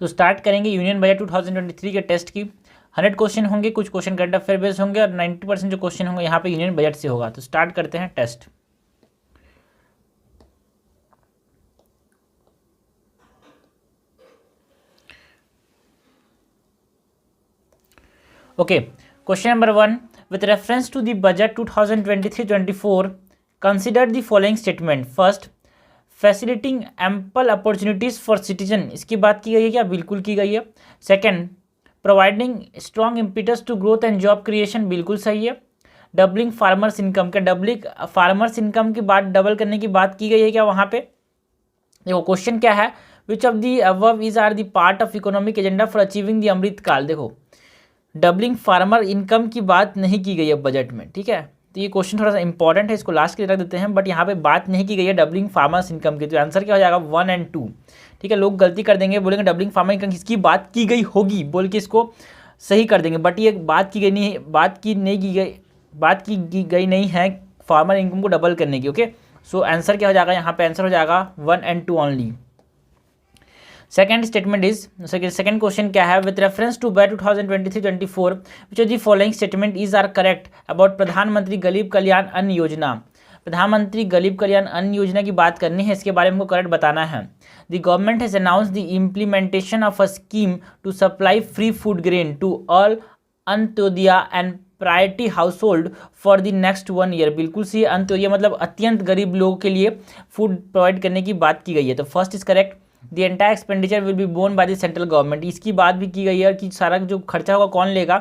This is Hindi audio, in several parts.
तो स्टार्ट करेंगे यूनियन बजट 2023 के टेस्ट की। 100 क्वेश्चन होंगे, कुछ क्वेश्चन करंट अफेयर बेस्ड होंगे और 90% जो क्वेश्चन होंगे यहाँ पे यूनियन बजट से होगा। तो स्टार्ट करते हैं test. Okay, question number 1, with reference to the budget 2023-24 consider the following statement. First, facilitating ample opportunities for citizen, इसकी बात की गई है क्या? बिल्कुल की गई है। Second, providing strong impetus to growth and job creation, बिल्कुल सही है। डबलिंग फार्मर्स इनकम, क्या डबलिंग फार्मर्स इनकम की बात, डबल करने की बात की गई है क्या वहाँ पे? देखो क्वेश्चन क्या है, which of the above is are the part of economic agenda for achieving the Amrit Kaal. देखो डबलिंग फार्मर इनकम की बात नहीं की गई है बजट में, ठीक है। तो ये क्वेश्चन थोड़ा सा इंपॉर्टेंट है, इसको लास्ट के लिए रख देते हैं, बट यहाँ पे बात नहीं की गई है डबलिंग फार्मर्स इनकम की। तो आंसर क्या हो जाएगा? 1 और 2, ठीक है। लोग गलती कर देंगे, बोलेंगे डबलिंग फार्मर इनकम किसकी बात की गई होगी बोल के इसको सही कर देंगे, बट ये बात की गई नहीं है, बात की गई नहीं है फार्मर इनकम को डबल करने की। ओके, सो आंसर क्या हो जाएगा यहाँ पे? आंसर हो जाएगा 1 और 2 only. Second statement is, second question क्या है, with reference to budget 2023-24 which of the following statement is are correct about Pradhan Mantri Garib कल्याण अन्न योजना। प्रधानमंत्री गरीब कल्याण अन्न योजना की बात करनी है, इसके बारे में हमको करेक्ट बताना है। The government has announce the implementation of a scheme to supply free food grain to all Antyodaya and priority household for the next 1 year, बिल्कुल सी। अंत्योदय मतलब अत्यंत गरीब लोगों के लिए फूड प्रोवाइड करने की बात की गई है, तो first is correct. The entire expenditure will be borne by the central government, इसकी बात भी की गई है कि सारा जो खर्चा होगा कौन लेगा?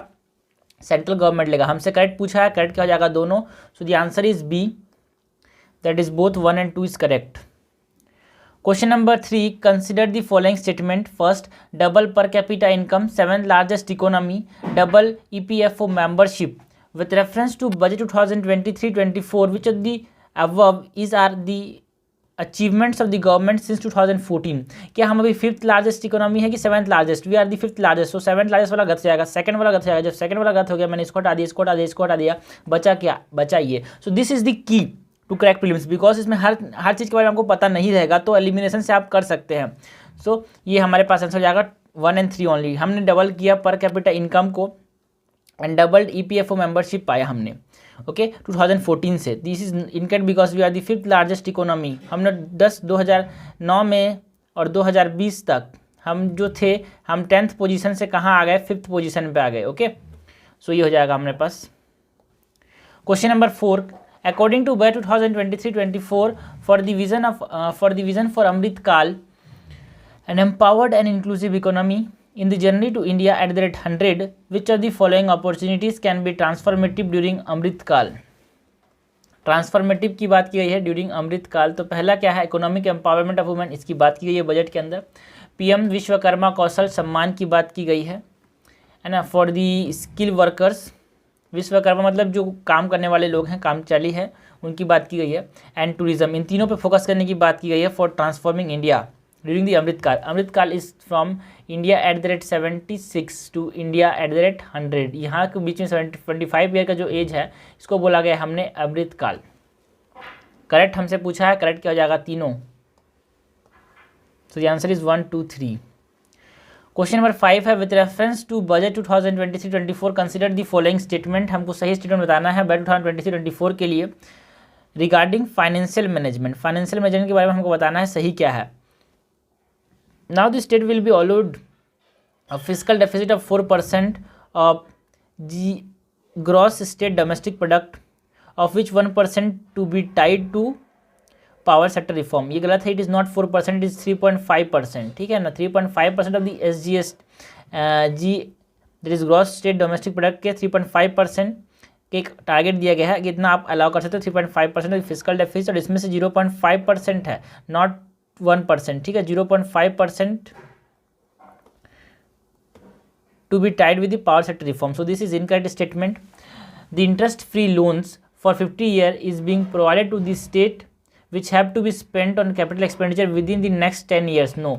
सेंट्रल गवर्नमेंट लेगा। हमसे करेक्ट पूछा है, करेक्ट क्या हो जाएगा? दोनों। So the answer is B, that is both 1 और 2 is correct. Question number 3, consider the following statement. First, double per capita income, 7th largest economy, double EPFO membership with reference to budget 2023-24 which of the above is are the achievements of the government since 2014। क्या हम अभी 5th लार्जेस्ट इकोनॉमी है कि 7th largest? We are the 5th largest. So 7th largest वाला गलत जाएगा, सेकंड वाला गलत जाएगा। जब सेकंड वाला गलत हो गया, मैंने इसको हटा दिया, इसको हटा दिया, इसको हटा दिया, बचा क्या? बचा ये। So this is the key to crack prelims, because इसमें हर चीज़ के बारे में आपको पता नहीं रहेगा, तो एलिमिनेशन से आप कर सकते हैं। सो ये हमारे पास आंसर हो जाएगा 1 और 3 ओनली। हमने डबल किया पर कैपिटा इनकम को एंड डबल्ड EPFO मेंबरशिप पाया हमने, ओके 2014 से। This is incorrect because we are the 5th largest economy. हमने 2009 में और 2020 तक हम जो थे, हम 10th पोजीशन से कहाँ आ गए? 5th पोजीशन पे आ गए, ओके। सो ये हो जाएगा हमारे पास। Question number 4, according to budget 2023-24 for the vision for Amrit Kaal an empowered and inclusive economy in the journey to India at the rate 100, which of the following opportunities can be transformative during अमृत काल? ट्रांसफॉर्मेटिव की बात की गई है ड्यूरिंग अमृत काल। तो पहला क्या है? इकोनॉमिक एम्पावरमेंट ऑफ वुमेन, इसकी बात की गई है बजट के अंदर। PM विश्वकर्मा कौशल सम्मान की बात की गई है ना, for the skill workers. Vishwakarma मतलब जो काम करने वाले लोग हैं, कामचाली हैं, उनकी बात की गई है। एंड टूरिज्म, इन तीनों पे फोकस करने की बात की गई है for transforming India during the Amrit Kaal. Amrit Kaal is from India at the rate 76 to India at the rate 100। यहाँ के बीच में 25 ईयर का जो एज है, इसको बोला गया हमने अमृत काल। करेक्ट हमसे पूछा है, करेक्ट क्या हो जाएगा? तीनों। So the answer is 1, 2, 3। Question number 5 है, with reference to budget 2023-24 consider the following statement. हमको सही स्टेटमेंट बताना है बजट 2023-24 के लिए regarding financial management. Financial management के बारे में हमको बताना है सही क्या है। Now the state will be allowed a fiscal deficit of 4% of the gross state domestic product, of which 1% to be tied to power sector reform. ये गलत है, it is not 4%, it is 3.5%, ठीक है ना। 3.5% of the SGSG that is gross state domestic product के 3.5% के एक टारगेट दिया गया है कि इतना आप अलाउ कर सकते हो। 3.5% ऑफ फिजिकल डेफिसिट, और इसमें से 0.5% है, नॉट 1%, ठीक है। 0.5% to be tied with the power sector reform. So this is incorrect statement. The interest-free loans for 50 years is being provided to the state, which have to be spent on capital expenditure within the next 10 years. No,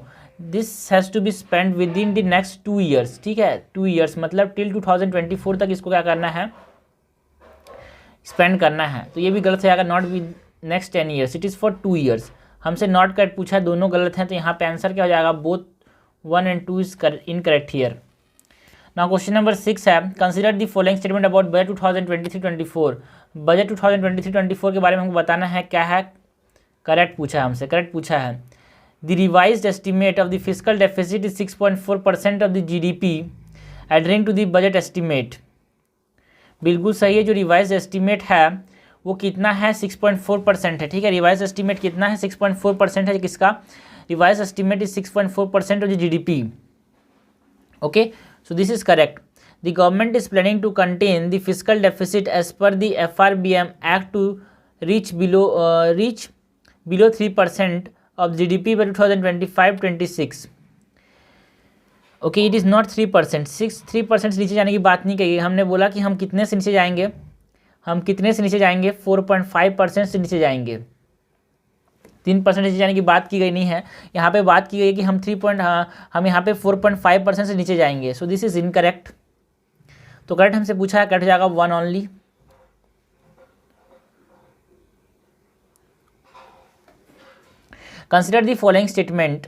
this has to be spent within the next 2 years. ठीक है, 2 years मतलब till 2024 तक इसको क्या करना है? स्पेंड करना है। तो ये भी गलत है, अगर not with next 10 years, it is for 2 years। हमसे नॉट कट पूछा है, दोनों गलत हैं, तो यहाँ पे आंसर क्या हो जाएगा? Both 1 and 2 is incorrect here. Now question number 6 है, consider the following statement about budget 2023-24. Budget 2023-24 के बारे में हमको बताना है क्या है, करेक्ट पूछा है हमसे, करेक्ट पूछा है. The revised estimate of the fiscal deficit is 6.4% of the GDP adhering to the budget estimate. बिल्कुल सही है. जो रिवाइज एस्टिमेट है वो कितना है, 6.4% है. ठीक है, रिवाइज एस्टिमेट कितना है, 6.4% है. किसका revise estimate is 6.4% of the GDP. Okay, so this is correct. The government is planning to contain the physical deficit as per the FRBM act to reach below 3% of GDP by 2025-26. Okay, it is not 3%. 3% नीचे जाने की बात नहीं कही. हमने बोला कि हम कितने से नीचे जाएंगे, हम कितने से नीचे जाएंगे, 4.5% से नीचे जाएंगे. 3% नीचे जाने की बात की गई नहीं है. यहाँ पे बात की गई है कि हम हम यहाँ पे 4.5% से नीचे जाएंगे. सो दिस इज इनकरेक्ट. तो करेक्ट हमसे पूछा है, करेक्ट जाएगा 1 only. Consider the following statement.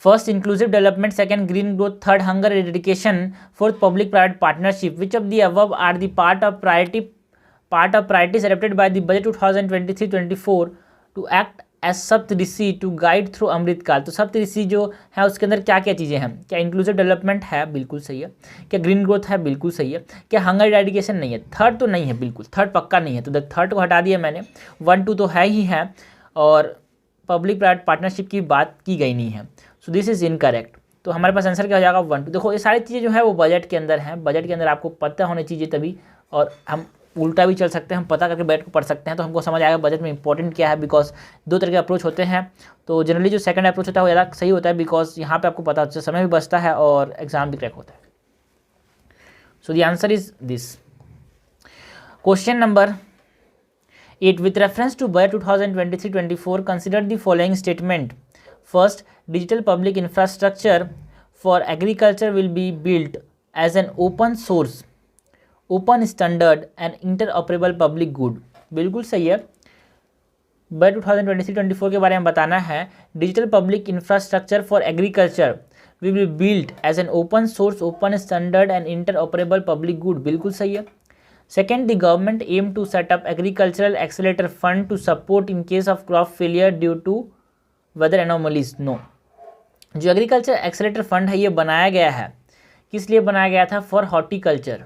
First, inclusive development. Second, green growth. Third, hunger eradication. Fourth, public-private partnership. Which of the above are the part of priorities adopted by the budget 2023-24 to act as Saptarishi to guide through अमृत काल. तो सप्तऋषि जो है उसके अंदर क्या क्या चीज़ें हैं. क्या इंक्लूसिव डेवलपमेंट है, बिल्कुल सही है. क्या ग्रीन ग्रोथ है, बिल्कुल सही है. क्या हंगर इरेडिकेशन नहीं है. थर्ड तो नहीं है, बिल्कुल थर्ड पक्का नहीं है. तो थर्ड को हटा दिया मैंने. 1, 2 तो है ही है. और पब्लिक प्राइवेट पार्टनरशिप की बात की गई नहीं है. So this is incorrect. तो हमारे पास आंसर क्या हो जाएगा, 1, 2. देखो ये सारी चीज़ें जो है वो बजट के अंदर हैं. बजट के अंदर आपको पता होनी चाहिए तभी, और हम उल्टा भी चल सकते हैं, हम पता करके बजट को पढ़ सकते हैं तो हमको समझ आएगा बजट में इंपॉर्टेंट क्या है. बिकॉज 2 तरह के अप्रोच होते हैं. तो जनरली जो सेकंड अप्रोच होता है वो ज़्यादा सही होता है, बिकॉज यहाँ पे आपको पता होता है, समय भी बचता है और एग्जाम भी क्रैक होता है. So the answer is this. Question number 8. With reference to budget 2023-24, consider the following statement. First, digital public infrastructure for agriculture will be built as an open source, open standard and interoperable public good. बिल्कुल सही है. बजट 2023-24 के बारे में बताना है. Digital public infrastructure for agriculture will be built as an open source, open standard and interoperable public good. बिल्कुल सही है. Second, the government aim to set up agricultural accelerator fund to support in case of crop failure due to weather anomalies. No. जो एग्रीकल्चर एक्सेलेटर फंड है ये बनाया गया है, किस लिए बनाया गया था, for horticulture.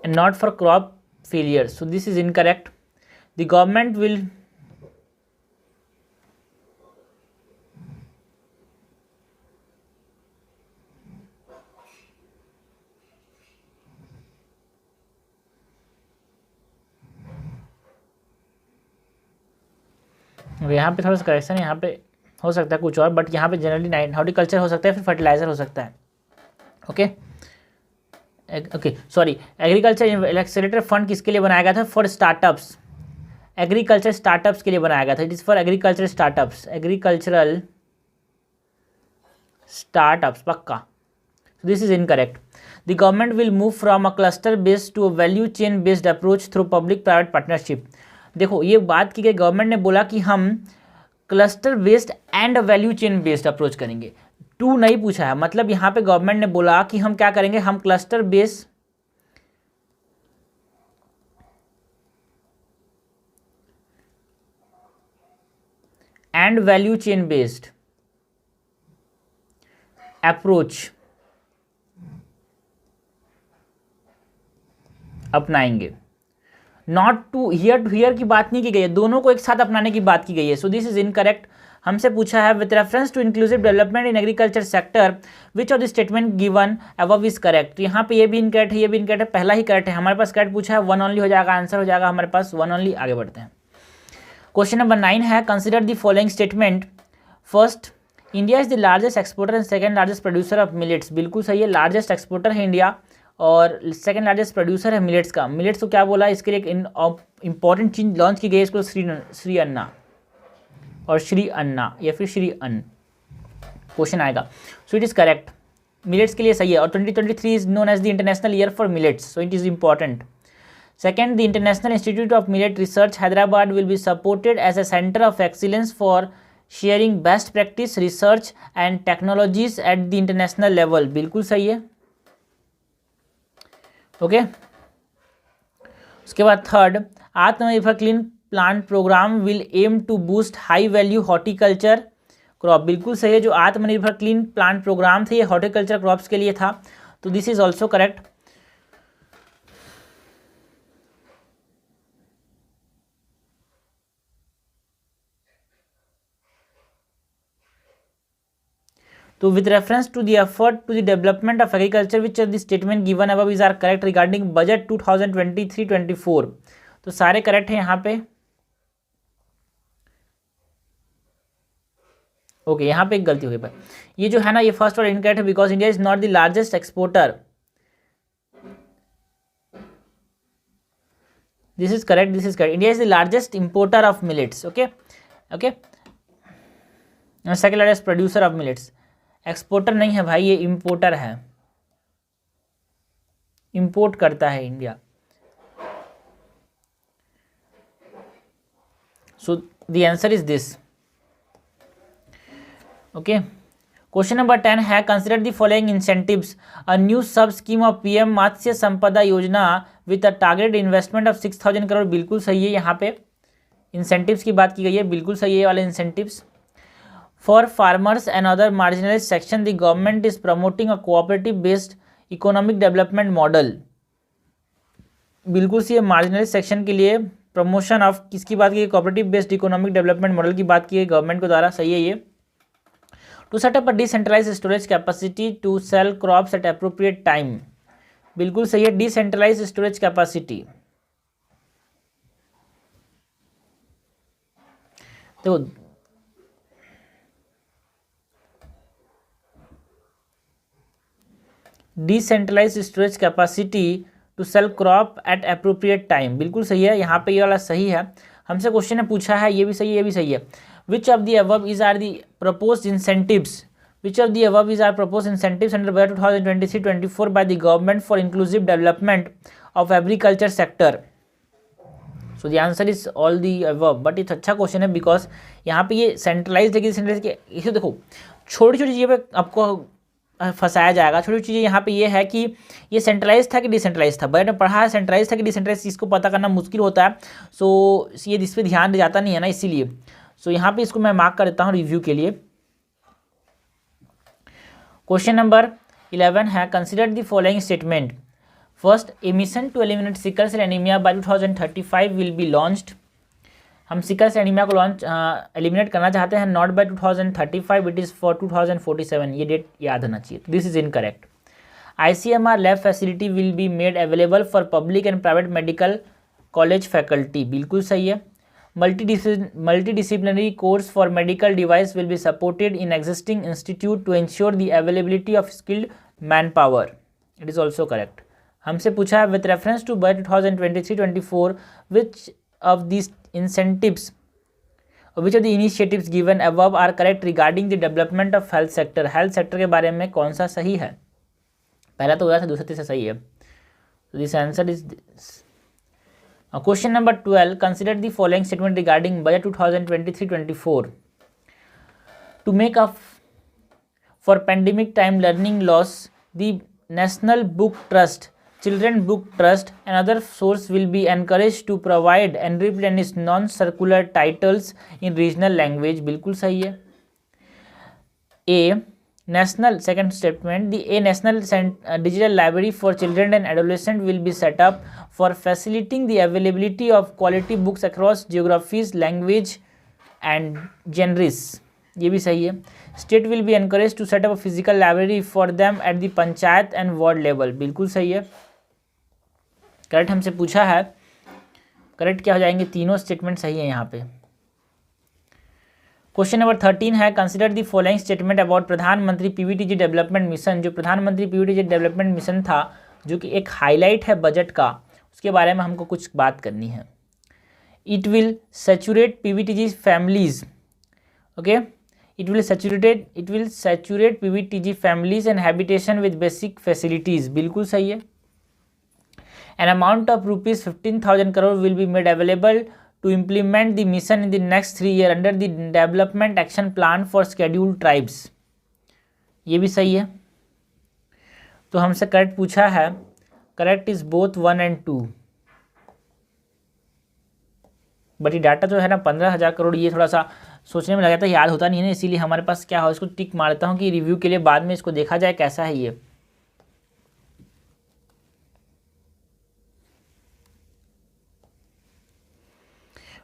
and not for crop failure. So this is incorrect. The government will यहाँ पे थोड़ा सा करेक्शन, यहाँ पे हो सकता है कुछ और, बट यहाँ पे जनरली हॉर्टिकल्चर हो सकता है, फिर फर्टिलाइजर हो सकता है. Okay okay sorry. Agriculture accelerator fund किसके लिए बनाया गया था, फॉर स्टार्टअप्स. एग्रीकल्चर स्टार्टअप्स के लिए बनाया गया था. It is for agriculture startups, agricultural startups पक्का. So this is incorrect. The government will move from a cluster based to a value chain based approach through public private partnership. देखो ये बात की गई, गवर्नमेंट ने बोला कि हम cluster based and value chain based approach करेंगे. 2 नहीं पूछा है, मतलब यहाँ पे गवर्नमेंट ने बोला कि हम क्या करेंगे, हम cluster based and value chain based approach अपनाएंगे. नॉट टू हियर की बात नहीं की गई है, दोनों को एक साथ अपनाने की बात की गई है. So this is incorrect. हमसे पूछा है with reference to inclusive development in agriculture sector which of the statement given above is correct. यहाँ पे ये भी इनकरेक्ट है, ये भी इनकरेक्ट है, पहला ही करेक्ट है. हमारे पास करेक्ट पूछा है, 1 ओनली हो जाएगा, आंसर हो जाएगा हमारे पास 1 ओनली. आगे बढ़ते हैं. क्वेश्चन नंबर 9 है, consider the following statement. First, India is the largest exporter and second largest producer of millets. बिल्कुल सही है. लार्जेस्ट एक्सपोर्टर है इंडिया और सेकंड लार्जेस्ट प्रोड्यूसर है मिलेट्स का. मिलेट्स को क्या बोला, इसके लिए एक इंपॉर्टेंट चीज लॉन्च की गई है, इसको श्री अन्ना और श्री अन्ना या फिर श्री अन्न क्वेश्चन आएगा. So it is correct. Millets के लिए सही है, और 2023 is known as the International Year for Millets, so it is important. Second, the International Institute of Millet Research, Hyderabad, will be supported as a center of excellence for sharing best practice, research and technologies at the international level. बिल्कुल सही है. ओके. उसके बाद third, Atmanirbhar clean plant program will aim to boost high value horticulture crop. बिल्कुल सही है. जो आत्मनिर्भर क्लीन प्लांट प्रोग्राम थे ये हॉर्टिकल्चर क्रॉप्स के लिए था, तो दिस इज ऑल्सो करेक्ट. तो with reference to the effort to the development of agriculture, which of the statement given above is are correct regarding budget 2023-24. तो सारे करेक्ट हैं यहाँ पे. ओके, यहाँ पे एक गलती हो गई भाई. ये जो है ना, ये फर्स्ट और इनकरेक्ट है because India is not the largest exporter. This is correct, this is correct. India is the largest importer of millets. Okay okay. Second largest producer of millets. Exporter नहीं है भाई, ये इंपोर्टर है. इंपोर्ट करता है India. So the answer is this. Okay. Question number 10 है consider the following incentives. A new सब स्कीम ऑफ पीएम मत्स्य संपदा योजना with a targeted investment of 6,000 crore. बिल्कुल सही है. यहाँ पे इंसेंटिव्स की बात की गई है. बिल्कुल सही है वाले incentives. For farmers and other marginalized section, the government is promoting a cooperative-based economic development model. बिल्कुल सी marginalized section के लिए प्रमोशन ऑफ किसकी बात की है? Cooperative based economic development model की बात की है गवर्नमेंट के द्वारा. सही है ये. To set up a decentralize storage capacity to sell crops at appropriate time. बिल्कुल सही है. Decentralize storage capacity. तो decentralize storage capacity to sell crop at appropriate time. बिल्कुल सही है. यहाँ पे ये वाला सही है. हमसे क्वेश्चन ने पूछा है, ये भी सही है, ये भी सही है. Which of the above is are the proposed incentives. Which of the above is are proposed incentives under budget 2023-24 by the government for inclusive development of agriculture sector. So the answer is all the above. But it's अच्छा क्वेश्चन है बिकॉज यहाँ पे ये सेंट्रलाइज है कि सेंट्रलाइज के. इसे देखो, छोटी छोटी चीज़ें पे आपको फंसाया जाएगा. छोटी छोटी चीज़ें यहाँ पे ये है कि ये सेंट्रलाइज था कि डिसेंट्रलाइज था. बट पढ़ा है सेंट्रलाइज था कि डिसेंट्रलाइज, इसको पता करना मुश्किल होता है. सो ये इस पर ध्यान जाता नहीं है ना, इसीलिए. सो यहाँ पे इसको मैं मार्क कर देता हूँ रिव्यू के लिए. क्वेश्चन नंबर 11 है consider the following statement. First, a mission to eliminate sickle cell anaemia by 2035 will be launched. हम सिकल सेल एनीमिया को एलिमिनेट करना चाहते हैं. Not by 2035, it is for 2047. ये डेट याद होना चाहिए. This is incorrect. ICMR lab facility will be made available for public and private medical college faculty. बिल्कुल सही है. Multidisciplinary course for medical device will be supported in existing institute to ensure the availability of skilled manpower. It is also correct. हमसे पूछा है with reference to budget 2023-24 which of this incentives or which of the initiatives given above are correct regarding the development of health sector. health sector के बारे में कौन सा सही है? पहला तो बोला था, दूसरा तीसरा सही है. so this answer is this. Question number 12, consider the following statement regarding budget 2023-24. to make up for pandemic time learning loss, the National Book Trust, Children Book Trust and other source will be encouraged to provide and replenish non-circular titles in regional language. बिल्कुल सही है. A national, second statement, a national digital library for children and adolescents will be set up for facilitating the availability of quality books across geographies, language and genres. ये भी सही है. State will be encouraged to set up a physical library for them at the panchayat and ward level. बिल्कुल सही है. करेक्ट हमसे पूछा है. करेक्ट क्या हो जाएंगे? तीनों स्टेटमेंट सही है यहाँ पे. क्वेश्चन नंबर 13 है consider the following statement about प्रधानमंत्री पीवीटीजी डेवलपमेंट मिशन. जो प्रधानमंत्री पीवीटीजी डेवलपमेंट मिशन था, जो कि एक हाईलाइट है बजट का, उसके बारे में हमको कुछ बात करनी है. It will saturate PVTG families. Okay, It will saturate PVTG families and habitation with basic facilities. बिल्कुल सही है. An amount of rupees 15,000 crore will be made available to implement the mission in the next 3 years under the Development Action Plan for Scheduled Tribes. ये भी सही है. तो हमसे करेक्ट पूछा है. Correct is both 1 and 2. But ये डाटा जो है ना 15,000 करोड़, ये थोड़ा सा सोचने में लगा था, याद होता नहीं है ना, इसीलिए हमारे पास क्या हो, इसको टिक मारता हूँ कि रिव्यू के लिए बाद में इसको देखा जाए कैसा है ये.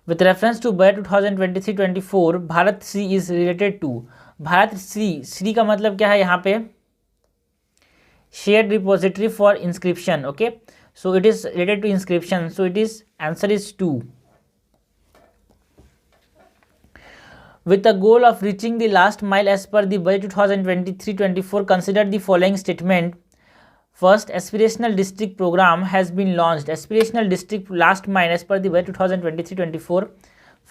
With reference to budget 2023-24, Bharat सी इज रिलेटेड टू. भारत सी का मतलब क्या है यहाँ पे? Shared repository for inscription. Okay, so it is related to inscription, so it is answer is 2. With the goal of reaching the last mile as per the budget 2023-24, consider the following statement. First, aspirational district program has been launched. Aspirational district last mile as per the budget 2023-24.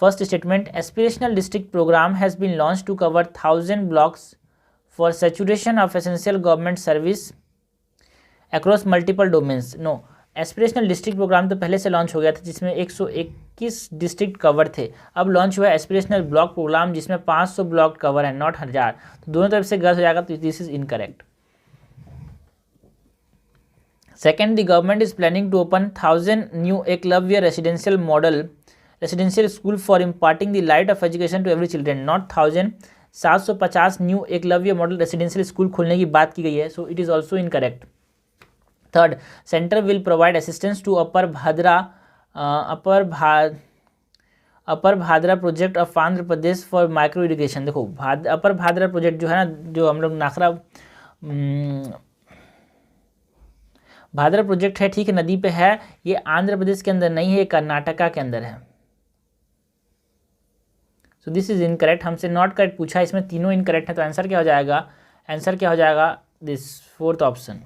First statement, aspirational district program has been launched to cover 1,000 blocks for saturation of essential government service across multiple domains. No, aspirational district program तो पहले से लॉन्च हो गया था जिसमें 121 डिस्ट्रिक्ट कवर थे. अब लॉन्च हुआ एस्पिरेशनल ब्लॉक प्रोग्राम जिसमें 500 ब्लॉक कवर है, नॉट 1000. तो दोनों तरफ से गलत हो जाएगा, तो this is incorrect. Second, the government is planning to open 1000 new Eklavya residential school for imparting the light of education to every children, not 1000. 750 new Eklavya model residential school खोलने की बात की गई है, so it is also incorrect. Third, centre will provide assistance to upper Bhadra project of Andhra Pradesh for micro irrigation. देखो अपर भादरा प्रोजेक्ट जो है ना, जो हम लोग नाखरा भादरा प्रोजेक्ट है, ठीक है, नदी पे है, ये आंध्र प्रदेश के अंदर नहीं है, ये कर्नाटका के अंदर है. So this is incorrect. हमसे नॉट करेक्ट पूछा, इसमें तीनों इनकरेक्ट है, तो आंसर क्या हो जाएगा? आंसर क्या हो जाएगा? This fourth option.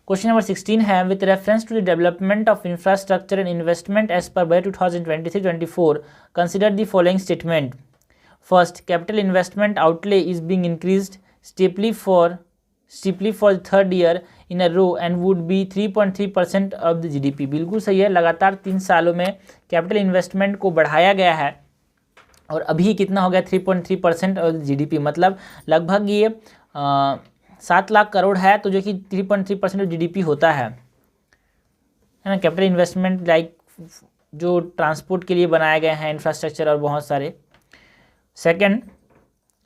Question number 16 है, with reference to the development of infrastructure and investment as per budget 2023-24, consider the following statement. First, capital investment outlay is being increased steeply for the third year in a row and would be 3.3% of the GDP. बिल्कुल सही है. लगातार 3 सालों में कैपिटल इन्वेस्टमेंट को बढ़ाया गया है और अभी कितना हो गया? 3.3% ऑफ द GDP. मतलब लगभग ये 7 लाख करोड़ है, तो जो कि 3.3% ऑफ GDP होता है ना. कैपिटल इन्वेस्टमेंट लाइक जो ट्रांसपोर्ट के लिए बनाए गए हैं इंफ्रास्ट्रक्चर और बहुत सारे. Second,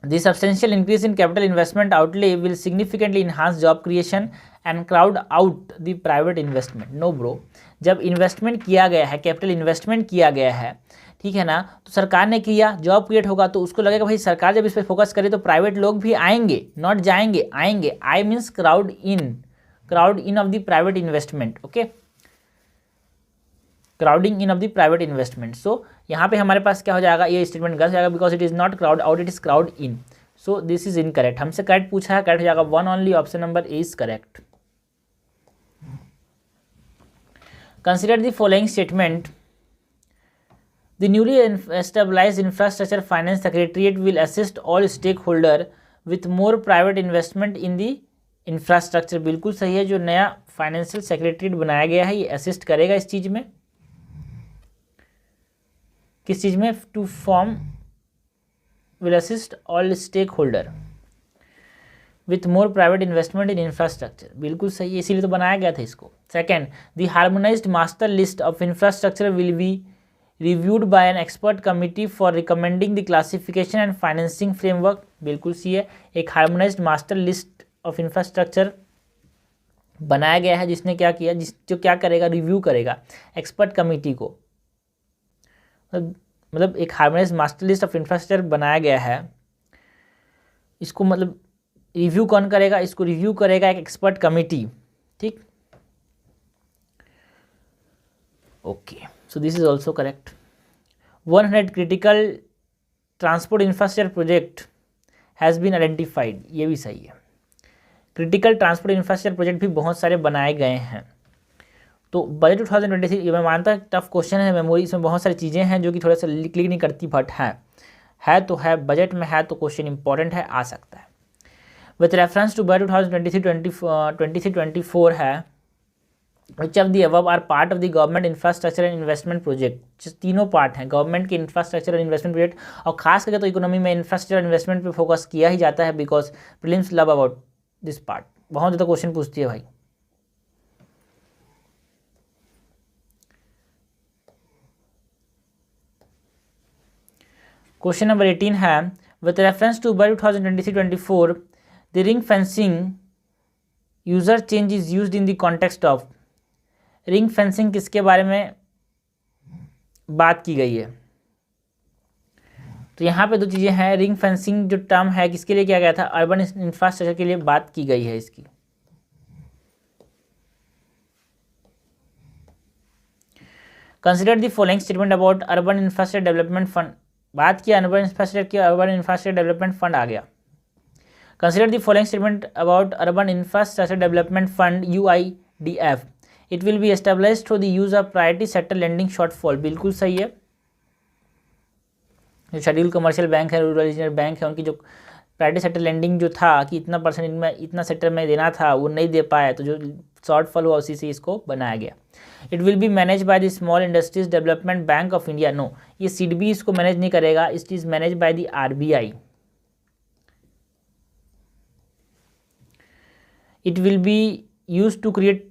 the substantial increase in capital investment outlay will significantly enhance job creation and crowd out the private investment. No bro, जब इन्वेस्टमेंट किया गया है, कैपिटल इन्वेस्टमेंट किया गया है, ठीक है ना, तो सरकार ने किया, जॉब क्रिएट होगा, तो उसको लगेगा भाई सरकार जब इस पर फोकस करे तो प्राइवेट लोग भी आएंगे, नॉट जाएंगे, आएंगे. I means crowd in of the private investment. Okay, crowding in of the private investment. So यहाँ पे हमारे पास क्या हो जाएगा? ये स्टेटमेंट गलत हो जाएगा, because it is not crowd out, it is crowd in. So this is incorrect. हमसे करेक्ट पूछा है, करेक्ट हो जाएगा 1 only. Option number A is correct. Consider the following statement. The newly established Infrastructure Finance Secretariat will assist all stakeholders with more private investment in the infrastructure. बिल्कुल सही है. जो नया फाइनेंशियल सेक्रेटरीट बनाया गया है, ये असिस्ट करेगा इस चीज़ में. किस चीज़ में? To form will assist all stakeholder with more private investment in infrastructure. बिल्कुल सही है, इसीलिए तो बनाया गया था इसको. Second, the harmonised master list of infrastructure will be reviewed by an expert committee for recommending the classification and financing framework. बिल्कुल सी है. एक harmonised master list of infrastructure बनाया गया है, जिसने क्या किया, जो क्या करेगा? रिव्यू करेगा एक्सपर्ट कमिटी को. मतलब एक harmonised master list of infrastructure बनाया गया है, इसको मतलब रिव्यू कौन करेगा? इसको रिव्यू करेगा एक एक्सपर्ट कमिटी. ठीक, okay. So this is also correct. 100 critical transport infrastructure project has been identified. ये भी सही है. क्रिटिकल ट्रांसपोर्ट इंफ्रास्ट्रक्चर प्रोजेक्ट भी बहुत सारे बनाए गए हैं. तो बजट 2023, ये मैं मानता टफ क्वेश्चन है, मेमोरी इसमें बहुत सारी चीज़ें हैं जो कि थोड़ा सा क्लिक नहीं करती, बट है है तो है, बजट में है तो क्वेश्चन इंपॉर्टेंट है, आ सकता है। विथ रेफरेंस टू बजट 2023-24 है, which of the above are part of the government infrastructure and investment project. तीनों पार्ट हैं गवर्नमेंट के इंफ्रास्ट्रक्चर एंड इन्वेस्टमेंट प्रोजेक्ट, और खास करके तो इकोनॉमी में इंफ्रास्ट्रक्चर इन्वेस्टमेंट पे फोकस किया ही जाता है, because prelims love about this part. बहुत ज़्यादा क्वेश्चन पूछती है भाई। क्वेश्चन नंबर 18 है, with reference to budget 2023-24 the ring fencing user change is used in the context of. Ring fencing किसके बारे में बात की गई है? तो यहाँ पे दो चीज़ें हैं। रिंग फेंसिंग जो टर्म है किसके लिए किया गया था? अर्बन इंफ्रास्ट्रक्चर के लिए बात की गई है इसकी। Consider the following statement about urban infrastructure development fund. बात किया अर्बन इंफ्रास्ट्रक्चर की, अर्बन इंफ्रास्ट्रक्चर डेवलपमेंट फंड आ गया। Consider the following statement about urban infrastructure development fund UIDF। It will be established for the use of priority sector lending shortfall. बिल्कुल सही है। जो शेड्यूल कमर्शियल बैंक है, रूरल रीजनल बैंक है, उनकी जो प्रायोरिटी सेक्टर लेंडिंग जो था कि इतना परसेंट इनमें इतना सेक्टर में देना था वो नहीं दे पाया, तो जो शॉर्टफॉल हुआ उसी से इसको बनाया गया। It will be manage by the Small Industries Development Bank of India. No, ये SIDBI इसको मैनेज नहीं करेगा, it is manage by the RBI। It will be use to create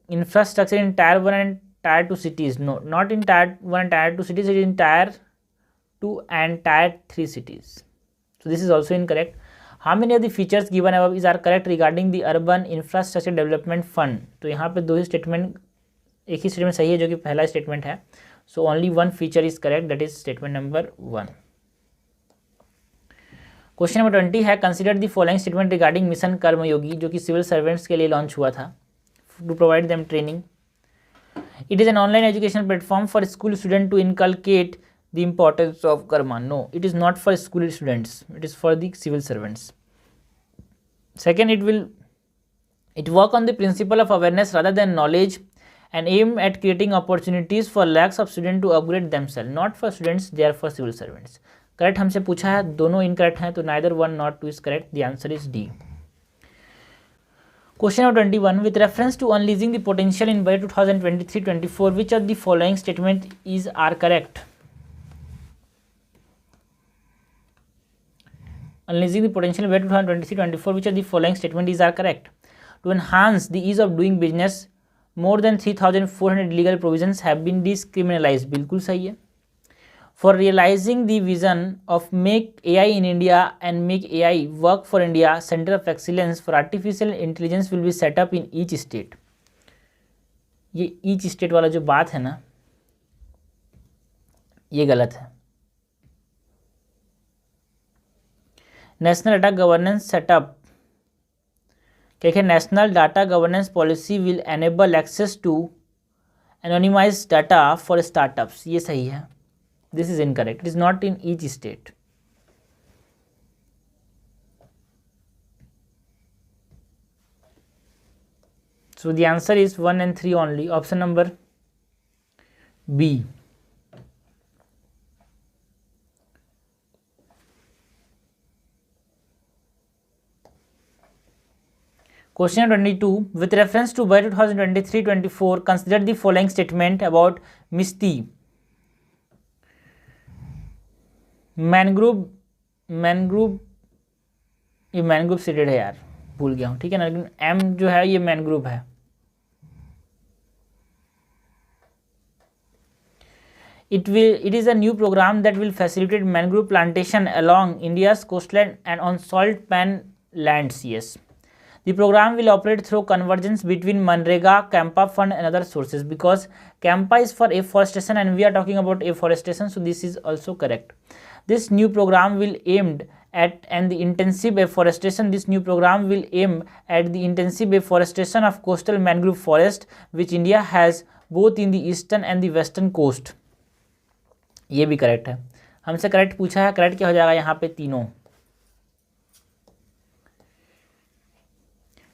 infrastructure in tier 1 and tier 2 cities. No, not in tier 1 and tier 2 cities, it is in tier 2 and tier 3 cities. So this is also incorrect. How many of the features given above is are correct regarding the urban infrastructure development fund? तो यहाँ पे दो ही स्टेटमेंट, एक ही स्टेटमेंट सही है जो कि पहला स्टेटमेंट है। So only one feature is correct, that is statement number 1। Question number 20 है, consider the following statement regarding mission Karmayogi, जो कि सिविल सर्वेंट्स के लिए लॉन्च हुआ था to provide them training. It is an online educational platform for school students to inculcate the importance of karma. No, it is not for school students, it is for the civil servants. Second, it work on the principle of awareness rather than knowledge and aim at creating opportunities for lakhs of students to upgrade themselves. Not for students, they are for civil servants. Correct हमसे पूछा है, दोनों इनकरेक्ट हैं, तो neither one nor two is correct. The answer is D. Question number 21, with reference to unleashing the potential in budget 2023-24, which of the following statement are correct? Unleashing the potential in budget 2023-24, which of the following statement are correct? To enhance the ease of doing business, more than 3,400 legal provisions have been decriminalized. बिल्कुल सही है। For realizing the vision of Make AI in India and Make AI Work for India, Center of Excellence for Artificial Intelligence will be set up in each state. ये each state वाला जो बात है ना, ये गलत है। नेशनल डाटा गवर्नेंस सेटअप, क्या national data governance policy will enable access to anonymized data for startups. ये सही है। This is incorrect. It is not in each state. So the answer is 1 and 3 only. Option number B. Question 22. With reference to budget 2023-24, consider the following statement about MISTI. Mangrove ये मैनग्रोव सीडेड है यार, भूल गया हूँ, ठीक है ना, लेकिन M जो है ये मैनग्रोव है। It is a new program that will facilitate mangrove plantation along India's coastline and on salt pan lands. Yes, the program will operate through convergence between Manrega, Campa fund and other sources, because Campa is for afforestation and we are talking about afforestation, so this is also correct. This new program will aimed at the intensive afforestation. This new program will aim at the intensive afforestation of coastal mangrove forest, which India has both in the eastern and the western coast. ये भी करेक्ट है, हमसे करेक्ट पूछा है। करेक्ट क्या हो जाएगा यहाँ पे? तीनों।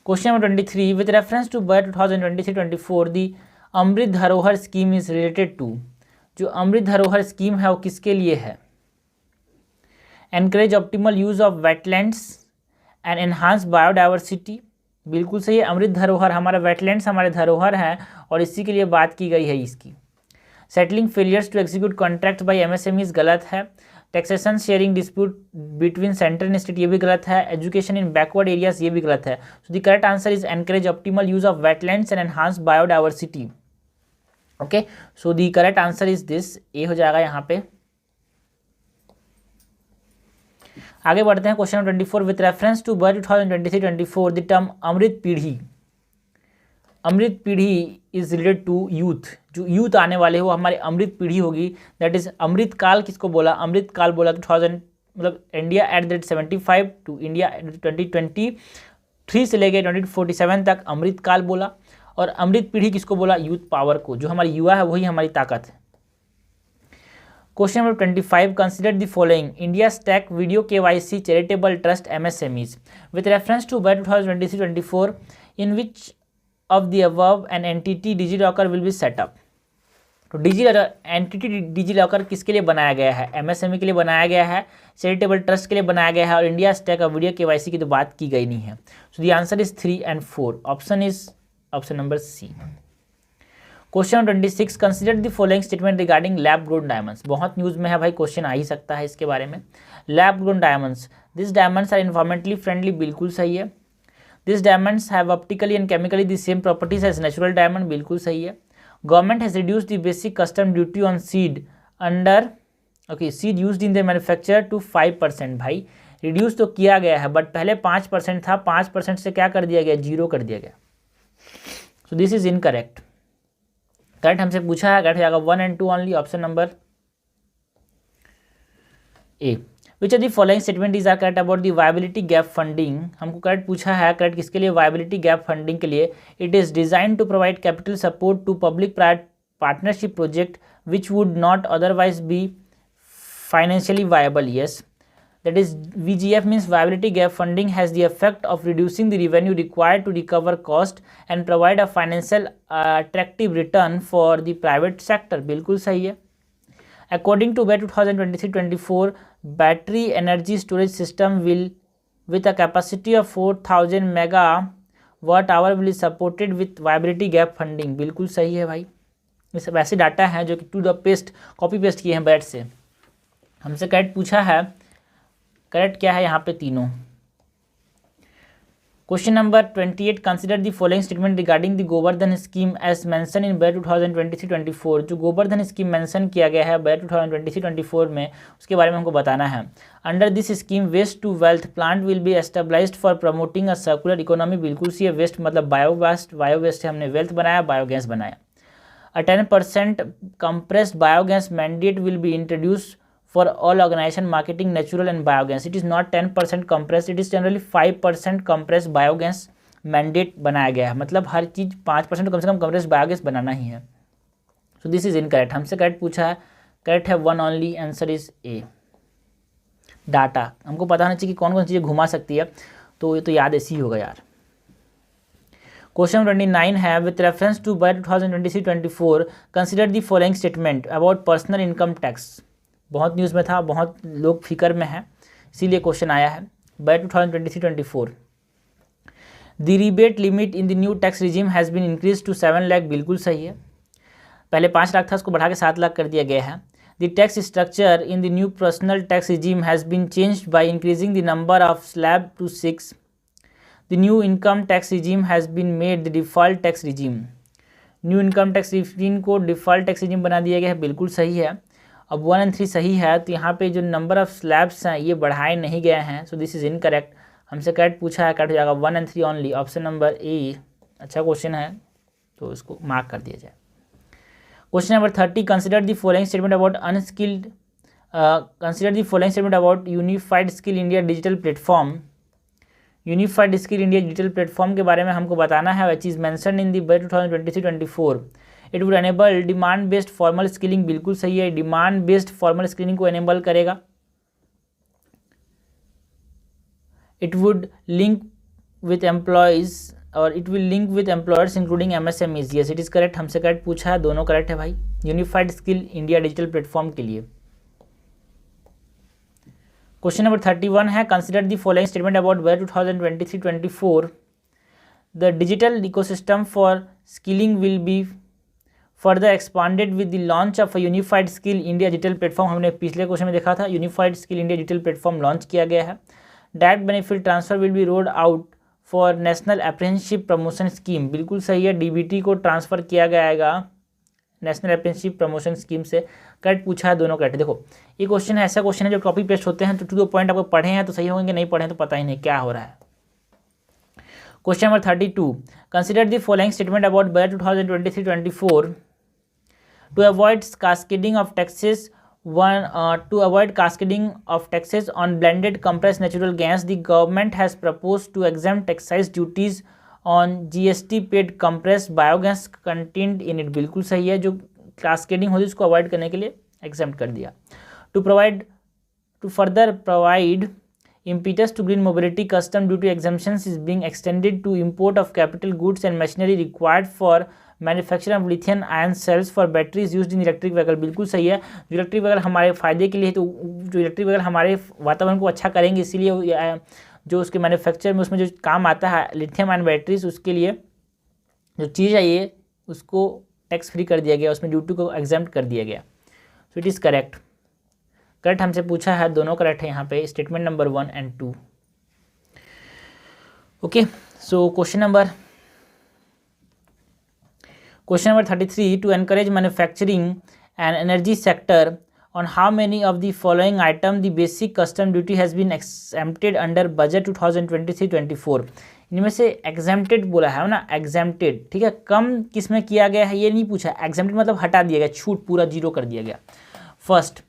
Question number 23, with reference to budget 2023-24 the Amrit Dharohar scheme is related to. जो अमृत धरोहर स्कीम है वो किसके लिए है? Encourage optimal use of wetlands and enhance biodiversity, बिल्कुल सही है। अमृत धरोहर, हमारा वेटलैंड्स हमारे धरोहर हैं और इसी के लिए बात की गई है इसकी। Settling failures to execute contract by MSMEs गलत है। Taxation sharing dispute between centre and state, ये भी गलत है। एजुकेशन इन बैकवर्ड एरियाज, ये भी गलत है। So the correct answer is encourage optimal use of wetlands and enhance biodiversity. Okay, so the correct answer is this, A हो जाएगा यहाँ पे। आगे बढ़ते हैं question number 24। With reference to budget 2023-24 the term Amrit Peedhi, Amrit Peedhi is related to youth. जो यूथ आने वाले हो हमारी अमृत पीढ़ी होगी, दैट इज अमृत काल। किसको बोला? अमृत काल बोला 2000, मतलब India at the rate 75 to India 2023 से लेकर 2047 तक अमृत काल बोला। और अमृत पीढ़ी किसको बोला? यूथ पावर को। जो हमारी युवा है वही हमारी ताकत है। Question number 25, consider the following India stack video KYC charitable trust MSMEs with reference to budget 2023-24 in which of the above an entity DigiLocker will be set up। तो एंटिटी डिजीलॉकर किसके लिए बनाया गया है? MSME के लिए बनाया गया है, चैरिटेबल ट्रस्ट के लिए बनाया गया है, और India stack of video KYC की तो बात की गई नहीं है। So the answer is 3 and 4, option is option number C. Question 26, consider the following statement regarding lab grown diamonds. बहुत न्यूज़ में है भाई, क्वेश्चन आ ही सकता है इसके बारे में। Lab grown diamonds, this diamonds are environmentally friendly, बिल्कुल सही है। These diamonds have optically and chemically the same properties as natural diamond, बिल्कुल सही है। Government has reduced the basic custom duty on seed under seed used in the manufacture to 5%। भाई रिड्यूस तो किया गया है, बट पहले 5% था, 5% से क्या कर दिया गया? 0 कर दिया गया। So this is incorrect. Correct हमसे पूछा है, करेक्ट हो जाएगा 1 and 2 only, option number A. Which are the following statement is are correct about the viability gap funding. हमको करेक्ट पूछा है, करेक्ट किसके लिए? वायबिलिटी गैप फंडिंग के लिए। It is design to provide capital support to public private partnership project which would not otherwise be financially viable. Yes, that is VGF means viability gap funding has the effect of reducing the revenue required to recover cost and provide a financial attractive return for the private sector, बिल्कुल सही है। According to BET 2023-24 battery energy storage system will with a capacity of 4000 megawatt hour will be supported with viability gap funding, बिल्कुल सही है भाई। ये सब ऐसे डाटा हैं जो कि to the paste copy paste किए हैं BET से। हमसे करेक्ट पूछा है, करेक्ट क्या है यहाँ पे तीनों। Question number 28, consider the following statement regarding the Govardhan scheme as mention in BET 2023-24। जो गोवर्धन स्कीम मेंशन किया गया है BET 2023-24 में, उसके बारे में हमको बताना है। Under this scheme waste to wealth plant will be established for promoting a circular economy, बिल्कुल सी है। वेस्ट मतलब बायोवेस्ट से हमने वेल्थ बनाया, बायोगैस बनाया। अ 10% compressed biogas mandate will be introduce for all organization marketing natural and biogas। it is not 10% compressed, it is generally 5% compressed biogas mandate बनाया गया है। मतलब हर चीज़ 5% कम से कम compressed biogas बनाना ही है। so this is incorrect। हमसे करेक्ट पूछा है, करेक्ट है 1 only, answer is A. Data हमको पता होना चाहिए कि कौन कौन चीज़ें घुमा सकती है, तो ये तो याद ऐसी ही होगा यार। क्वेश्चन 29 है, with reference to BET 2023-24 consider the following statement about personal income tax. बहुत न्यूज़ में था, बहुत लोग फिक्र में है, इसीलिए क्वेश्चन आया है। BET 2023-24 the rebate limit in the new tax regime has been increase to 7 lakh, बिल्कुल सही है। पहले 5 लाख था, उसको बढ़ा के 7 लाख कर दिया गया है। The tax structure in the new personal tax regime has been changed by increasing the number of slab to 6। The new income tax regime has been made the default tax regime. New income tax regime को डिफ़ॉल्ट टैक्स रिजीम बना दिया गया है, बिल्कुल सही है। अब 1 and 3 सही है, तो यहाँ पे जो नंबर ऑफ स्लैब्स हैं ये बढ़ाए नहीं गए हैं। सो दिस इज इनकरेक्ट। हमसे करेक्ट पूछा है, करेक्ट हो जाएगा 1 and 3 ओनली, ऑप्शन नंबर ए। अच्छा क्वेश्चन है, तो इसको मार्क कर दिया जाए। Question number 30, consider the following statement about unskilled, consider the following statement about unified skill India digital platform. Unified skill India digital platform के बारे में हमको बताना है, which is mention in the BET 2023-24। It would enable demand based formal skilling, बिल्कुल सही है। डिमांड बेस्ड फॉर्मल स्किलिंग को एनेबल करेगा। It would link with employees और it will link with employers including MSMEs। Yes, it is correct. हमसे करेक्ट पूछा है, दोनों करेक्ट है भाई। Unified skill India digital platform के लिए। क्वेश्चन नंबर 31 है consider the following statement about budget 2023-24. The digital ecosystem for skilling will be further expanded with the launch of a unified skill India digital platform. हमने पिछले क्वेश्चन में देखा था unified skill India digital platform launch किया गया है. Direct benefit transfer will be rolled out for national apprenticeship promotion scheme. बिल्कुल सही है, डीबीटी को ट्रांसफर किया जाएगा नेशनल अप्रेंटिसशिप प्रमोशन स्कीम से. करेक्ट पूछा है दोनों करेक्ट. देखो ये क्वेश्चन है, ऐसा क्वेश्चन है जो कॉपी पेस्ट होते हैं तो टू द पॉइंट आपको पढ़े हैं तो सही होंगे, नहीं पढ़े हैं तो पता ही नहीं क्या हो रहा है. Question number 32 consider the following statement about budget 2023-24. To avoid cascading of taxes on blended compressed natural gas, the government has proposed to exempt excise duties on GST paid compressed biogas contained in it. बिल्कुल सही है, जो cascading होती है उसको अवॉइड करने के लिए exempt कर दिया. To further provide impetus to green mobility, custom duty exemptions is being extended to import of capital goods and machinery required for manufacture of lithium ion cells for batteries used in electric vehicle. बिल्कुल सही है, जो इलेक्ट्रिक व्हीकल हमारे फायदे के लिए, तो जो इलेक्ट्रिक व्हीकल हमारे वातावरण को अच्छा करेंगे इसीलिए जो उसके मैन्युफैक्चर में उसमें जो काम आता है लिथियम आयन बैटरीज, उसके लिए जो चीज़ है ये उसको टैक्स फ्री कर दिया गया, उसमें ड्यूटी को एग्जेम्प्ट कर दिया गया. सो इट इज़ करेक्ट. करेक्ट हमसे पूछा है, दोनों करेक्ट है यहाँ पे, statement number 1 and 2. Okay, so question number 33 to encourage manufacturing and energy sector, on how many of the following item the basic custom duty has been exempted under budget 2023-24. इनमें से exempted बोला है ना, exempted ठीक है. कम किस में किया गया है ये नहीं पूछा, exempted मतलब हटा दिया गया, छूट पूरा जीरो कर दिया गया. First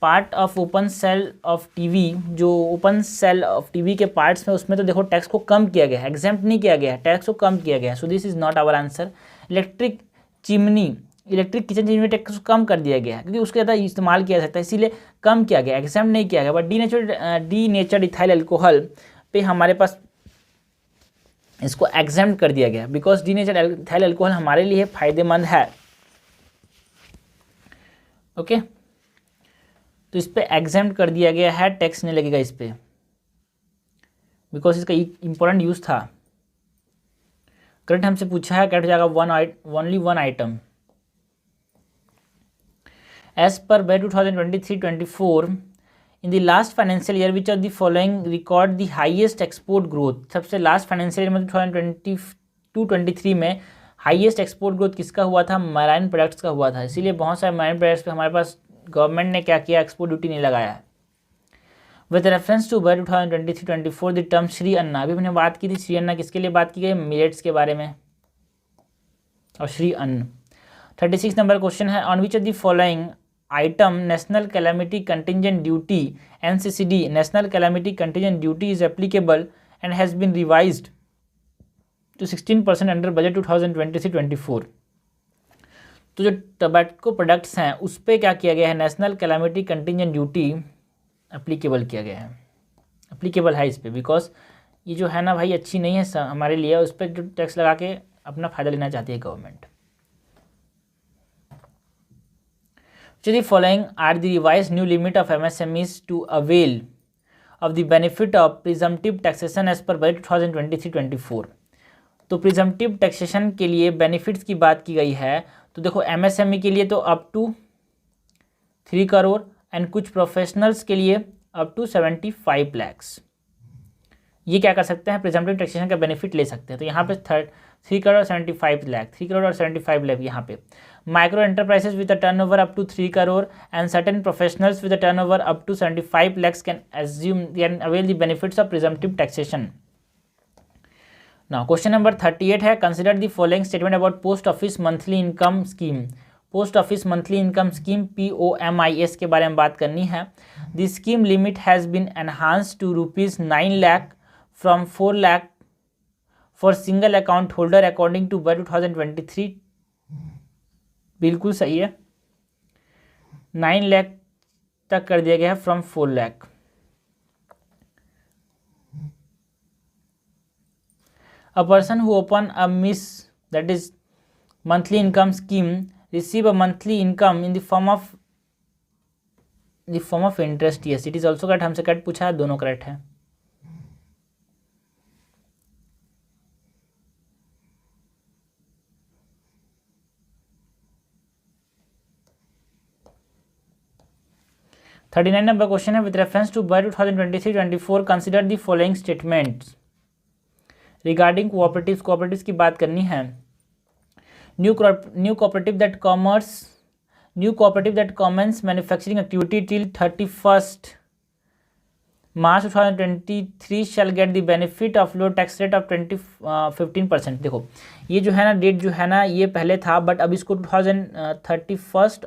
part of open cell of TV, जो ओपन सेल ऑफ टीवी के पार्ट्स में उसमें तो देखो टैक्स को कम किया गया है, एग्जेम्प्ट नहीं किया गया है, टैक्स को कम किया गया है. So this is not our answer. Electric kitchen chimney tax को कम कर दिया गया है क्योंकि उसके ज़्यादा इस्तेमाल किया जाता है, इसीलिए कम किया गया, एग्जेम्प्ट नहीं किया गया. बट डीनेचर्ड इथाइल अल्कोहल पे हमारे पास इसको एग्जेम्प्ट कर दिया गया बिकॉज डीनेचर्ड इथाइल अल्कोहल हमारे लिए फ़ायदेमंद है. ओके तो इस पर एग्जेम्प्ट कर दिया गया है, टैक्स नहीं लगेगा इस पर बिकॉज इसका इंपॉर्टेंट यूज़ था. करेक्ट हमसे पूछा है, करेक्ट हो जाएगा only one item. As per budget 2023-24 in the last financial year which are the following record the highest export growth. सबसे लास्ट फाइनेंशियल ईयर में 2022-23 में हाईएस्ट एक्सपोर्ट ग्रोथ किसका हुआ था? मैराइन प्रोडक्ट्स का हुआ था. इसीलिए बहुत सारे मैराइन प्रोडक्ट्स पे हमारे पास गवर्नमेंट ने क्या किया, एक्सपोर्ट ड्यूटी नहीं लगाया है. With reference to budget 2023-24 the term Shri Anna, अभी हमने बात की थी श्री अन्ना किसके लिए बात की गई, मिलेट्स के बारे में और श्री अन्न. 36 नंबर क्वेश्चन है, on which of the following item national calamity contingent duty NCCD national calamity contingent duty is applicable and has been revised to 16% under budget 2023-24. तो जो टबैको प्रोडक्ट्स हैं उस पर क्या किया गया है, national calamity contingent duty applicable किया गया है, एप्लीकेबल है इस पर बिकॉज ये जो है ना भाई अच्छी नहीं है हमारे लिए, उस पर जो टैक्स लगा के अपना फ़ायदा लेना चाहती है government. So the following are the revised new limit of MSMEs to avail of the benefit of presumptive taxation as per budget 2023-24. तो प्रिजम्पटिव टैक्सेशन के लिए बेनिफिट्स की बात की गई है. तो देखो MSME के लिए तो अप टू 3 करोड़ एंड कुछ प्रोफेशनल्स के लिए अप टू 75 लाख ये क्या कर सकते हैं, प्रिजम्पटिव टैक्सेशन का बेनिफिट ले सकते हैं. तो यहाँ पे 3 करोड़ 75 लाख, 3 करोड़ और 75 लाख यहाँ पे. Micro enterprises with a turnover up to 3 crore and certain professionals with a turnover up to 75 lakh can avail the benefits of presumptive taxation. Now question number 38 है, consider the following statement about post office monthly income scheme. Post office monthly income scheme POMIS के बारे में बात करनी है. The scheme limit has been enhanced to ₹9 lakh from 4 lakh for single account holder according to budget 2023. बिल्कुल सही है, 9 लाख तक कर दिया गया है from 4 lakh. A person who open a MIS, that is monthly income scheme, receive a monthly income in the form of the form of interest, yes it is also correct, हमसे करेक्ट पूछा है, दोनों करेक्ट है। थर्टी 39 नंबर क्वेश्चन है, with reference to budget 2023-24 consider the following statements regarding cooperatives. Cooperatives की बात करनी है। New cooperative that commence manufacturing activity till 31st March 2023 shall get the benefit of low tax rate of 15%। देखो ये जो है ना डेट जो है ना ये पहले था, बट अब इसको 31st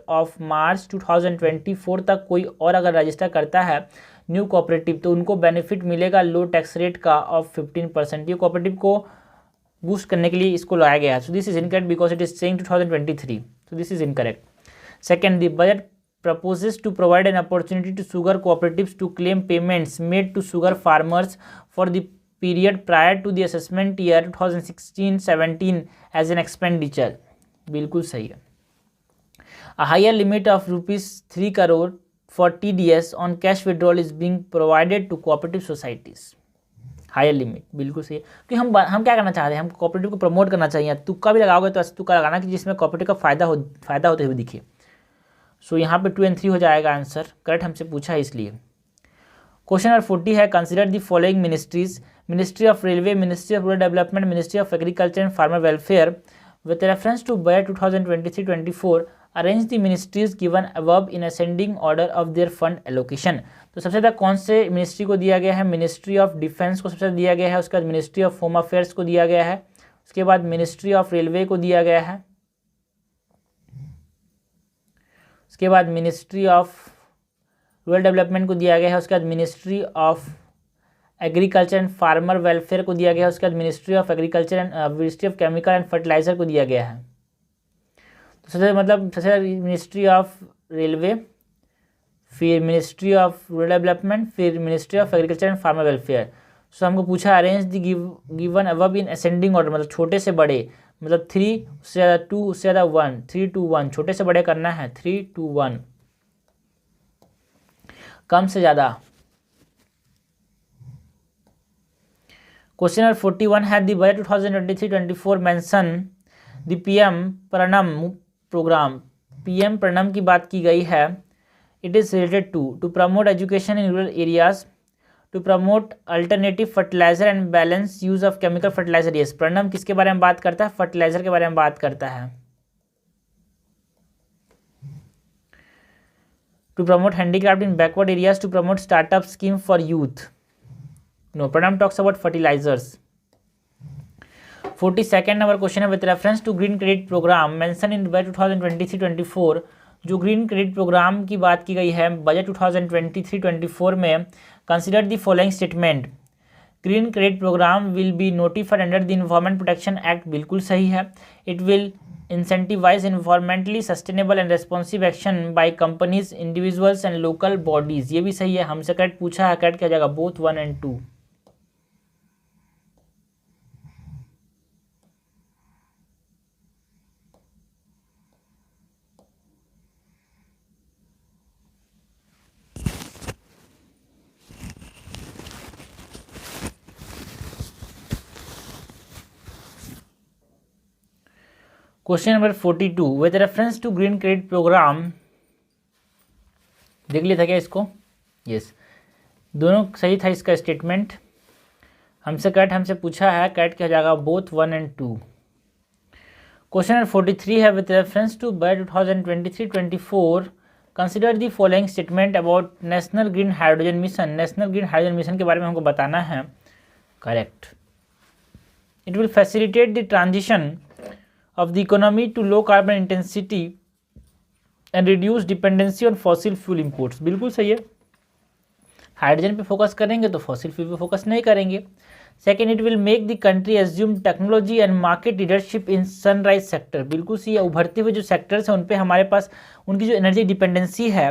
March 2024 तक कोई और अगर रजिस्टर करता है न्यू कोऑपरेटिव तो उनको बेनिफिट मिलेगा लो टैक्स रेट का ऑफ 15%। ये कोऑपरेटिव को बूस्ट करने के लिए इसको लाया गया है। So this is incorrect because it is saying 2023, so this is incorrect. Second, the budget proposes to provide an opportunity to sugar cooperatives to claim payments made to sugar farmers for the period prior to the assessment year 2016-17 as an expenditure। बिल्कुल सही है। A higher limit of ₹3 crore for TDS on cash withdrawal is being provided to cooperative societies। Higher limit बिल्कुल सही है, क्योंकि हम क्या करना चाहते हैं, हम कोऑपरेटिव को प्रमोट करना चाहिए। तुक्का भी लगाओगे तो ऐसा तुक्का लगाना कि जिसमें कोऑपरेटिव का फायदा होते हुए दिखे। सो यहाँ पे 2 और 3 हो जाएगा आंसर, करेक्ट हमसे पूछा है इसलिए। क्वेश्चन नंबर 40 है, consider the following ministries, ministry of railway, ministry of rural development, ministry of agriculture and farmer welfare with reference to budget 2023-24 arrange the ministries given above in ascending order of their fund allocation. तो सबसे ज़्यादा कौन से मिनिस्ट्री को दिया गया है? मिनिस्ट्री ऑफ डिफेंस को सबसे ज़्यादा दिया गया है, उसके बाद मिनिस्ट्री ऑफ होम अफेयर्स को दिया गया है, उसके बाद मिनिस्ट्री ऑफ रेलवे को दिया गया है, उसके बाद मिनिस्ट्री ऑफ रूरल डेवलपमेंट को दिया गया है, उसके बाद ministry of agriculture and farmer welfare को दिया गया है, उसके बाद ministry of agriculture and ministry of chemical and fertilizer को दिया गया है। तो सबसे मिनिस्ट्री ऑफ रेलवे, फिर मिनिस्ट्री ऑफ रूरल डेवलपमेंट, फिर ministry of agriculture and farmer welfare. So हमको पूछा arrange the given above in ascending order, मतलब छोटे से बड़े, मतलब 3 उससे ज़्यादा 2 उससे ज़्यादा 1, 3 to 1, छोटे से बड़े करना है, 3 to 1, कम से ज़्यादा। क्वेश्चन नंबर 41 है, the budget 2023-24 mention the PM Pranam program. PM Pranam की बात की गई है। It is related to promote education in rural areas, to promote alternative fertilizer and balance use of chemical fertilizer. Yes, Pranam किसके बारे में बात करता है? फर्टिलाइजर के बारे में बात करता है। To promote handicraft in backward areas, to promote startup scheme for youth. No, Pranam talks about fertilizers. 42nd number question है, with reference to green credit program mention in budget 2023-24। जो ग्रीन क्रेडिट प्रोग्राम की बात की गई है बजट 2023-24 में, consider the following statement. Green credit programme will be notified under the environment protection act, बिल्कुल सही है। It will incentivize environmentally sustainable and responsive action by companies, individuals and local bodies, ये भी सही है, हमसे करेक्ट पूछा है, करेक्ट क्या जाएगा? बोथ 1 और 2। Question number 42, with reference to green credit programme, देख लिया था क्या इसको? यस, दोनों सही था इसका स्टेटमेंट, हमसे पूछा है, करेक्ट क्या जाएगा? बोथ 1 और 2। क्वेश्चन नंबर 43 है, with reference to budget 2023-24 consider the following statement about national green hydrogen mission. National green hydrogen mission के बारे में हमको बताना है, correct. It will facilitate the transition of the economy to low carbon intensity and reduce dependency on fossil fuel imports, बिल्कुल सही है। हाइड्रोजन पे फोकस करेंगे तो फॉसिल फ्यूल पे फोकस नहीं करेंगे। Second, it will make the country assume technology and market leadership in sunrise sector, बिल्कुल सही है। उभरते हुए जो सेक्टर्स हैं उन पे हमारे पास उनकी जो एनर्जी डिपेंडेंसी है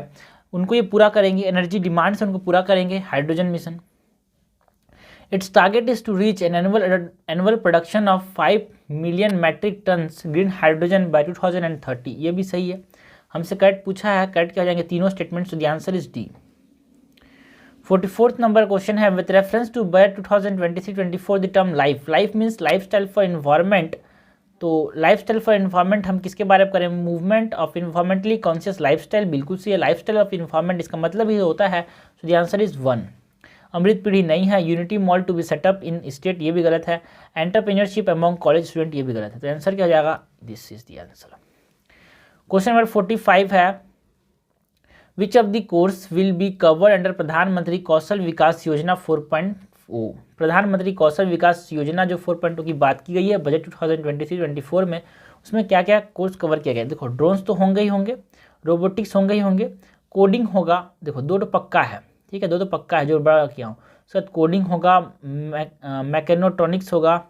उनको ये पूरा करेंगे, एनर्जी डिमांड से उनको पूरा करेंगे hydrogen mission. Its target is to reach an annual production of 5 million metric tons green hydrogen by 2030, ये भी सही है, हमसे करेक्ट पूछा है, करेक्ट क्या हो जाएंगे तीनों statement, so the answer is D. 44th number question है, with reference to budget 2023-24 the term life, life means lifestyle for environment, तो लाइफस्टाइल फॉर एनवायरनमेंट हम किसके बारे में करें, movement of environmentally conscious lifestyle, बिल्कुल सही है, लाइफस्टाइल ऑफ इन्वायरमेंट इसका मतलब ही होता है, so the answer is 1। Amrit Peedhi नहीं है, unity mall to be set up in state, ये भी गलत है, एंटरप्रेन्योरशिप अमॉन्ग कॉलेज स्टूडेंट, ये भी गलत है, तो आंसर क्या हो जाएगा, this is the answer. Question number 45 है, which of the course will be covered under प्रधानमंत्री कौशल विकास योजना 4.0, प्रधानमंत्री कौशल विकास योजना जो 4.0 की बात की गई है बजट 2023-24 में, उसमें क्या क्या कोर्स कवर किया गया है। देखो ड्रोन्स तो होंगे ही होंगे, रोबोटिक्स होंगे ही होंगे, कोडिंग होगा, देखो दो तो पक्का है, ठीक है, दो तो पक्का है जो बड़ा किया हूँ, उसके बाद कोडिंग होगा, मैकेनोट्रॉनिक्स होगा,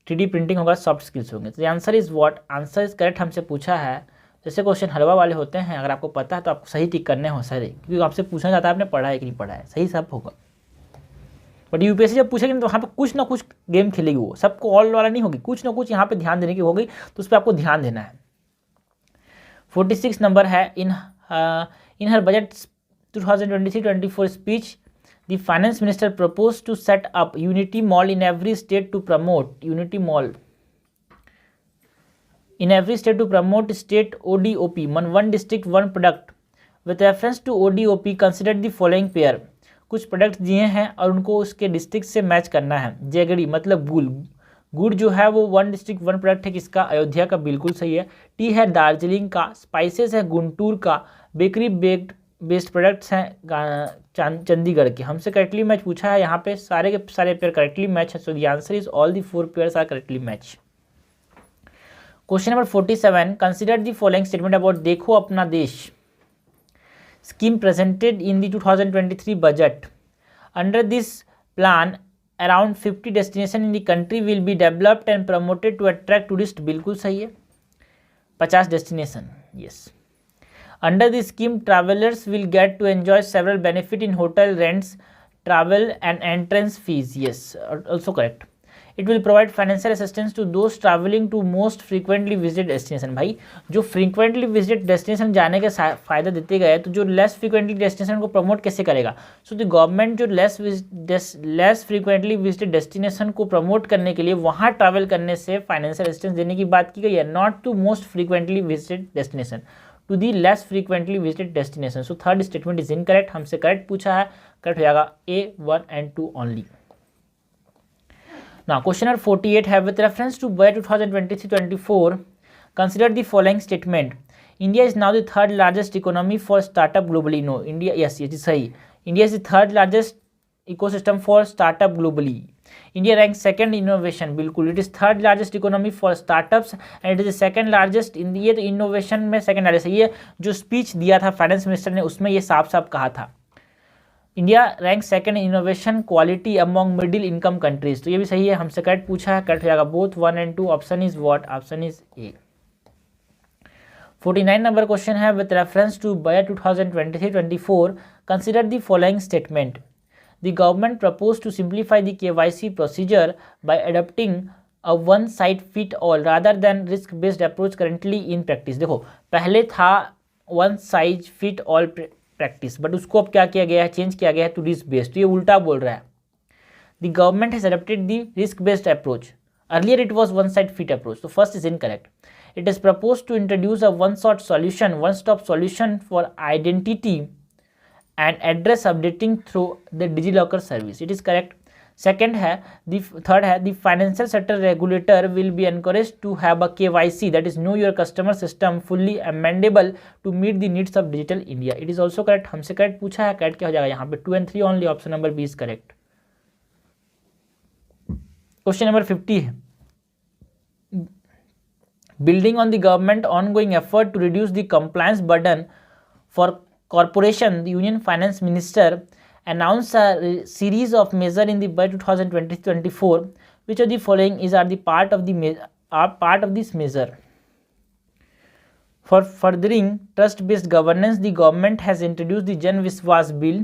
3D प्रिंटिंग होगा, सॉफ्ट स्किल्स होंगे, तो answer is what, answer is correct हमसे पूछा है। जैसे क्वेश्चन हलवा वाले होते हैं, अगर आपको पता है तो आपको सही टिक करने हो सारे, क्योंकि आपसे पूछना चाहता है आपने पढ़ा है कि नहीं पढ़ा है, सही सब होगा। बट यूपीएससी जब पूछेगी तो वहाँ पे कुछ ना कुछ गेम खेलेगी, वो सबको ऑल वाला नहीं होगी, कुछ ना कुछ यहाँ पे ध्यान देने की होगी, तो उस पर आपको ध्यान देना है। 46 नंबर है, in her budget 2023-24 speech the finance minister propose to set up unity mall in every state to promote, unity mall in every state to promote state ODOP, one district one product, with reference to ODOP consider the following pair, कुछ प्रोडक्ट दिए हैं और उनको उसके डिस्ट्रिक्ट से मैच करना है। जेगड़ी मतलब गुड़ जो है वो 1 डिस्ट्रिक्ट 1 प्रोडक्ट है, किसका, अयोध्या का, बिल्कुल सही है। टी है दार्जिलिंग का, स्पाइसेस है गुंटूर का, बेकरी बेस्ड प्रोडक्ट्स हैं चंडीगढ़ के। हमसे करेक्टली मैच पूछा है, यहाँ पे सारे के सारे पेयर करेक्टली मैच है, so the answer is all the 4 pairs are correctly match. Question number 47, consider the following statement about Dekho Apna Desh scheme presented in the 2023 budget. Under this plan around 50 destination in the country will be developed and promoted to attract tourist, बिल्कुल सही है, 50 destination, yes. Under the scheme travellers will get to enjoy several benefit in hotel rents, travel and entrance fees, yes, also correct. It will provide financial assistance to दोस्त travelling to most frequently visit destination. भाई जो फ्रीक्वेंटली विजिट डेस्टिनेशन जाने के फायदा देते गए, तो जो लेस फ्रीक्वेंटली डेस्टिनेशन को प्रमोट कैसे करेगा, सो द गवर्नमेंट जो लेस फ्रीक्वेंटली विजिटेड डेस्टिनेशन को प्रमोट करने के लिए वहाँ ट्रैवल करने से फाइनेंशियल असिस्टेंस देने की बात की गई है, not to most frequently visited destination, to the less frequently visited destination. So third statement is incorrect, हमसे करेक्ट पूछा है, करेक्ट हो जाएगा A, 1 and 2 only. Now question number 48 है, with reference to budget 2023-24 consider the following statement. India is now the third largest economy for startup globally. No, India, yes, it is सही, India is the third largest ecosystem for startup globally. India ranks second innovation, बिल्कुल, it is third largest economy for startups and it is the second largest in the, ये तो innovation में second largest है। ये जो स्पीच दिया था फाइनेंस मिनिस्टर ने उसमें ये साफ साफ कहा था, India rank second innovation quality among middle income countries, तो ये भी सही है, हमसे करेक्ट पूछा है, करेक्ट हो जाएगा both 1 and 2, option is what, option is A. 49 number question है, with reference to budget 2023-24 consider the following statement. The government propose to simplify the KYC procedure by adopting a one size fit all rather than risk based approach currently in practice. देखो पहले था one size fit all practice, but उसको अब क्या किया गया है, चेंज किया गया है टू रिस्क बेस्ड, तो ये उल्टा बोल रहा है। The government has adopted the risk based approach, earlier it was one side fit approach, तो first is incorrect. It is propose to introduce a one stop solution for identity and address updating through the DigiLocker service, it is correct. Second है, थर्ड है, the financial sector regulator will be encourage to have a KYC that is know your customer system fully amendable to meet the needs of digital India, it is also correct, हमसे करेक्ट पूछा है, करेक्ट क्या हो जाएगा यहाँ पे 2 and 3 only, option number B is correct. Question number 50 है, building on the government ongoing effort to reduce the compliance burden for corporation, the union finance minister announce a series of measure in the budget 2023-24. Which of the following are the part of this measure? For furthering trust-based governance, the government has introduced the Jan Viswas Bill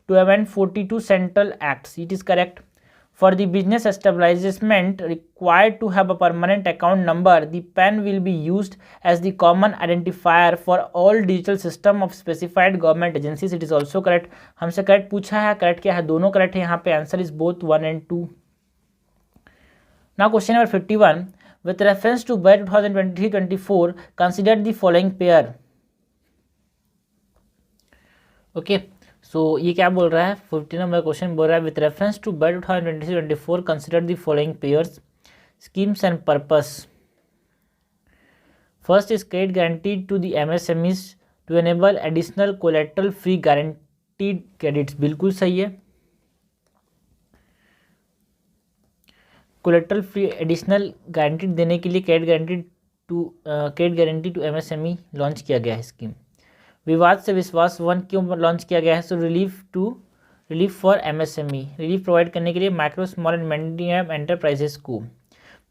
to amend 42 central acts. It is correct. For the business establishment required to have a permanent account number, the PAN will be used as the common identifier for all digital system of specified government agencies. It is also correct. हमसे करेक्ट पूछा है, करेक्ट क्या है, दोनों करेक्ट है यहाँ पे. Answer is both 1 and 2. Now question number 51. With reference to budget 2023-24, consider the following pair. Okay. सो ये क्या बोल रहा है, 50 नंबर क्वेश्चन बोल रहा है with reference to budget 2023-24 consider the following pairs, schemes and purpose. First is credit guaranteed to the MSMEs to enable additional collateral free guaranteed credits. बिल्कुल सही है. कोलेट्रल फ्री एडिशनल गारंटी देने के लिए credit guarantee to MSME launch किया गया है स्कीम. विवाद से विश्वास 1 क्यों लॉन्च किया गया है? So relief for MSME, relief provide करने के लिए micro small and medium enterprises को.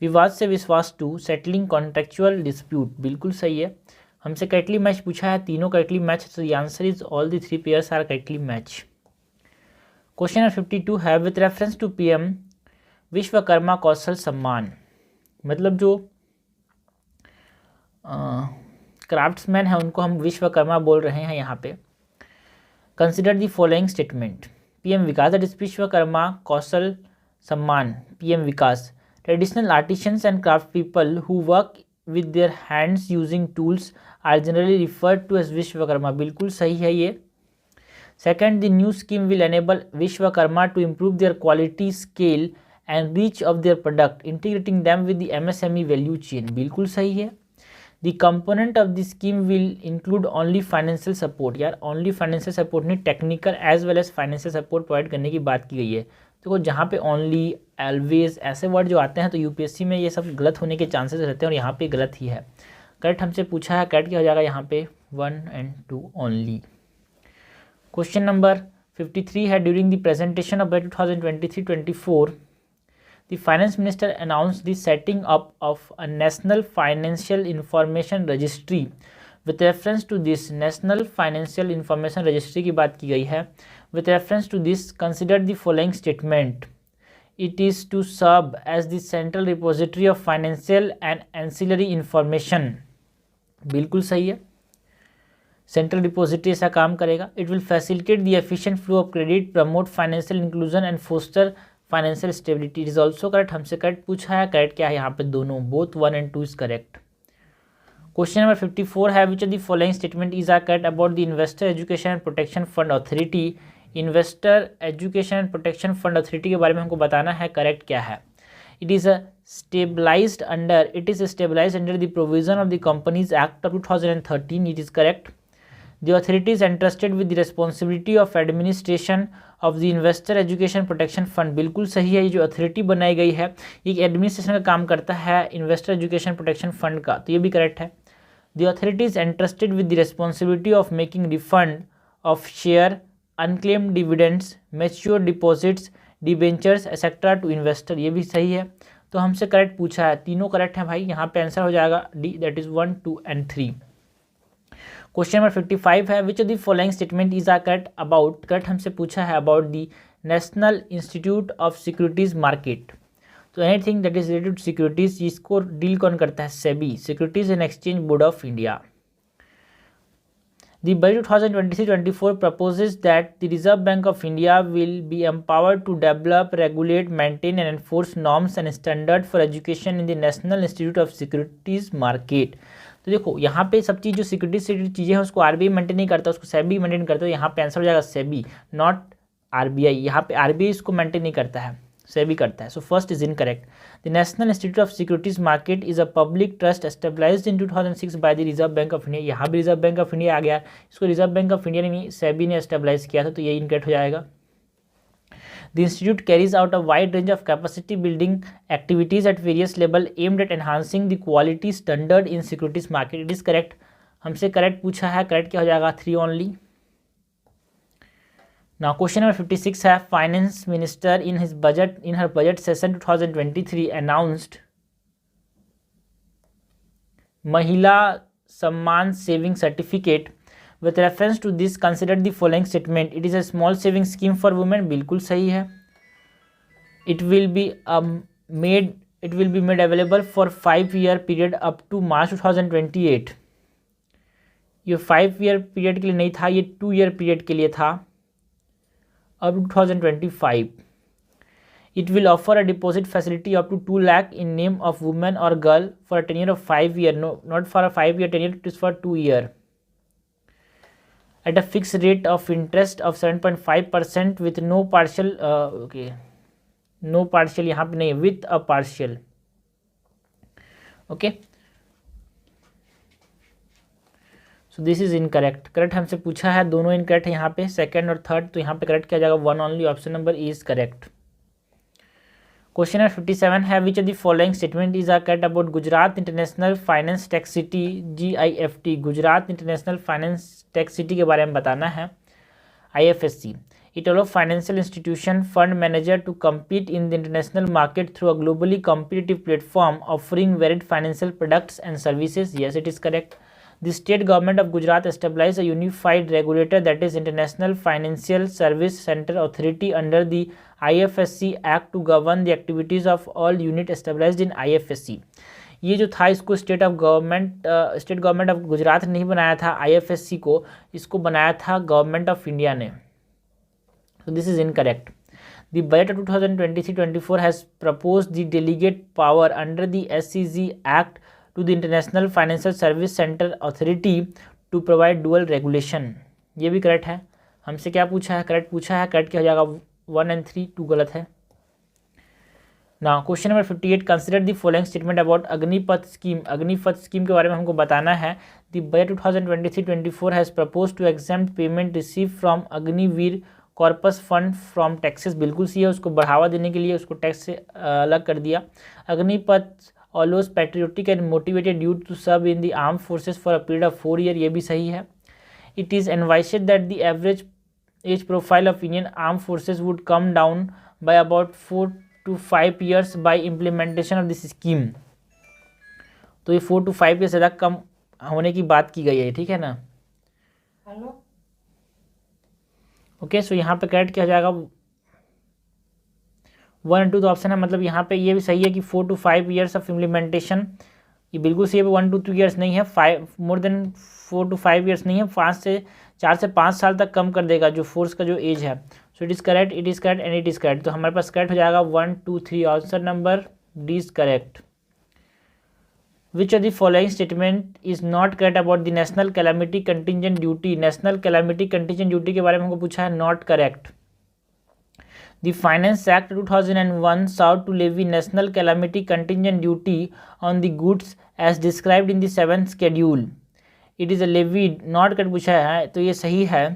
विवाद से विश्वास 2 सेटलिंग कॉन्ट्रेक्चुअल डिस्प्यूट. बिल्कुल सही है. हमसे करेक्टली मैच पूछा है, तीनों correctly match. So the answer is all the 3 pairs are correctly match. Question number 52 है with reference to PM Vishwakarma Kaushal Samman. मतलब जो क्राफ्ट्समैन है उनको हम विश्वकर्मा बोल रहे हैं यहाँ पे. Consider the following statement. PM Vikas, that is Vishwakarma Kaushal Samman. PM Vikas, traditional artisans and craft people who work with their hands using tools are generally referred to as Vishwakarma. बिल्कुल सही है ये. Second, the new scheme will enable Vishwakarma to improve their quality, scale and reach of their product, integrating them with the MSME value chain. बिल्कुल सही है. The component of the scheme will include only financial support. यार only financial support नहीं, technical as well as financial support provide करने की बात की गई है. देखो जहाँ पे only, always ऐसे वर्ड जो आते हैं तो UPSC में ये सब गलत होने के चांसेस रहते हैं और यहाँ पे गलत ही है. करेक्ट हमसे पूछा है, करेक्ट क्या हो जाएगा यहाँ पे 1 and 2 ओनली. क्वेश्चन नंबर 53 है during the presentation of budget 2023-24 the finance minister announced the setting up of a national financial information registry. with reference to this national financial information registry की बात की गई है. with reference to this consider the following statement. it is to serve as the central repository of financial and ancillary information. बिल्कुल सही है. सेंट्रल रिपोजिटरी ऐसा काम करेगा. It will facilitate the efficient flow of credit, promote financial inclusion and foster financial stability. Is also correct. हमसे करेक्ट पूछा है, करेक्ट क्या है यहाँ पे दोनों, both 1 and 2 is correct. Question number 54 है which of the following statement is are correct about the investor education and protection fund authority. Investor education and protection fund authority के बारे में हमको बताना है, करेक्ट क्या है. It is stabilized under the provision of the companies act of 2013. It is correct. The authority is entrusted with the responsibility of administration of the investor education protection fund. बिल्कुल सही है. ये जो अथॉरिटी बनाई गई है ये एडमिनिस्ट्रेशन का काम करता है इन्वेस्टर एजुकेशन प्रोटेक्शन फंड का, तो ये भी करेक्ट है. The authority is entrusted with the responsibility of making refund of share, unclaimed dividends, mature deposits, debentures etc. to investor. ये भी सही है. तो हमसे करेक्ट पूछा है, तीनों करेक्ट हैं भाई. यहाँ पे आंसर हो जाएगा D, that is 1, 2 and 3. Question number 55 है which of the following statement is are correct about. Correct हमसे पूछा है about the national institute of securities market. तो anything that is related to securities, इसको डील कौन करता है? SEBI, securities and exchange board of India. The budget 2023-24 proposes that the Reserve Bank of India will be empowered to develop, regulate, maintain and enforce norms and standards for education in the National Institute of Securities Market. तो देखो यहाँ पे सब चीज़ जो सिक्योरिटी से रिलेटेड चीज़ें हैं उसको RBI मेंटेन नहीं करता, उसको सेबी मेंटेन करता है. यहाँ पे आंसर हो जाएगा सेबी, नॉट RBI. यहाँ पे RBI इसको मेंटेन नहीं करता है, सेबी करता है. So first is incorrect. The national institute of securities market is a public trust established in 2006 by the reserve bank of India. यहाँ भी रिजर्व बैंक ऑफ इंडिया आ गया, इसको रिजर्व बैंक ऑफ इंडिया ने सेबी ने एस्टेब्लाइज किया था, तो ये इनकरेक्ट हो जाएगा. The institute carries out a wide range of capacity building activities at various levels aimed at enhancing the quality standard in securities market. It is correct. हमसे करेक्ट पूछा है, करेक्ट क्या हो जाएगा? 3 only. Now question number 56 है finance minister in her budget session 2023 announced महिला सम्मान saving certificate. with reference to this consider the following statement. it is a small saving scheme for women. बिल्कुल सही है. it will be made available for 5-year period up to March 2028. ये 5-year पीरियड के लिए नहीं था, ये 2-year पीरियड के लिए था up to 2025. It will offer a deposit facility up to 2 lakh in name of woman or girl for a tenure of 5 year. No, not for a 5-year tenure, it is for 2 year. At a fixed rate of interest of 7.5% with no partial, no partial यहाँ पे नहीं, with a partial. Okay. So this is incorrect. Correct हमसे पूछा है, दोनों इनकरेक्ट है यहाँ पे, सेकंड और थर्ड, तो यहाँ पे करेक्ट किया जाएगा 1 only. Option number E is correct. Question number 57 है which of the following statement is a correct about Gujarat international finance tech city GIFT. Gujarat international finance tech city के बारे में बताना है. IFSC. It allows financial institution fund manager to compete in the international market through a globally competitive platform offering varied financial products and services. Yes, it is correct. The state government of Gujarat established a unified regulator, that is International Financial Service Center Authority, under the IFSC Act to govern the activities of all unit established in IFSC. ये जो था इसको स्टेट गवर्नमेंट ऑफ गुजरात ने नहीं बनाया था IFSC को, इसको बनाया था गवर्नमेंट ऑफ इंडिया ने. So this is incorrect. The budget of 2023-24 has proposed the delegate power under the SCG Act to the International Financial Service Center Authority to provide dual regulation. ये भी करेक्ट है. हमसे क्या पूछा है? करेक्ट पूछा है. करेक्ट क्या हो जाएगा? 1 and 3. 2 गलत है. Now question number 58. Consider the following statement about Agnipath scheme. Agnipath scheme के बारे में हमको बताना है. The budget 2023-24 has propose to exempt payment receive from Agniveer corpus fund from taxes. बिल्कुल सही है. उसको बढ़ावा देने के लिए उसको टैक्स से अलग कर दिया. Agnipath allows patriotic and motivated youth to serve in the armed forces for a period of 4 years. ये भी सही है. It is envisaged that the average age profile of Indian armed forces would come down by about 4 to 5 years by implementation of this scheme. तो ये 4 to 5 years ज़्यादा कम होने की बात की गई है. ठीक है ना. ओके. सो यहाँ पे करेक्ट क्या हो जाएगा? 1 and 2 तो ऑप्शन है, मतलब यहाँ पे ये भी सही है कि 4 to 5 years ऑफ इम्प्लीमेंटेशन. ये बिल्कुल सही है. 1 to 2 years नहीं है. 4 to 5 years नहीं है. 4 से 5 साल तक कम कर देगा जो फोर्स का जो एज है. So it is correct, it is correct and it is correct. तो हमारे पास करेक्ट हो जाएगा 1, 2, 3. Option number D is correct. Which of the following statement is not correct about the national calamity contingent duty. National calamity contingent duty के बारे में हमको पूछा है. Not correct. The Finance Act 2001 sought to levy national calamity contingent duty on the goods as described in the 7th schedule. It is a levied, not कर पूछा है तो ये सही है.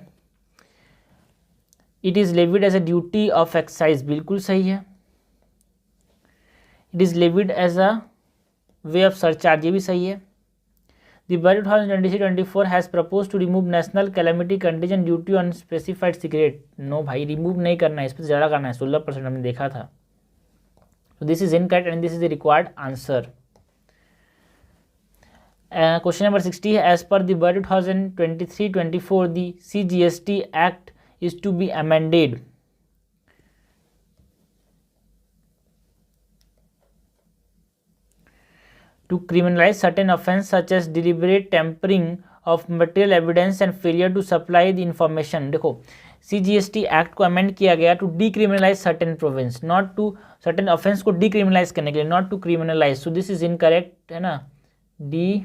It is levied as a duty of excise. बिल्कुल सही है. It is levied as a way of surcharge. ये भी सही है. The budget 2023-24 has proposed to remove national calamity contingent duty on specified cigarette. No भाई, रिमूव नहीं करना है, इस पर ज़्यादा करना है. 16% हमने देखा था. So this is incorrect and this is the required answer. Question number 60 है as per the budget 2023-24 the CGST Act is to be amended. To criminalize certain offence such as deliberate tampering of material evidence and failure to supply the information. देखो CGST एक्ट को अमेंड किया गया to decriminalize certain province, not to certain offence को डीक्रिमिनलाइज करने के लिए, not to criminalize. So this is incorrect है ना. डी,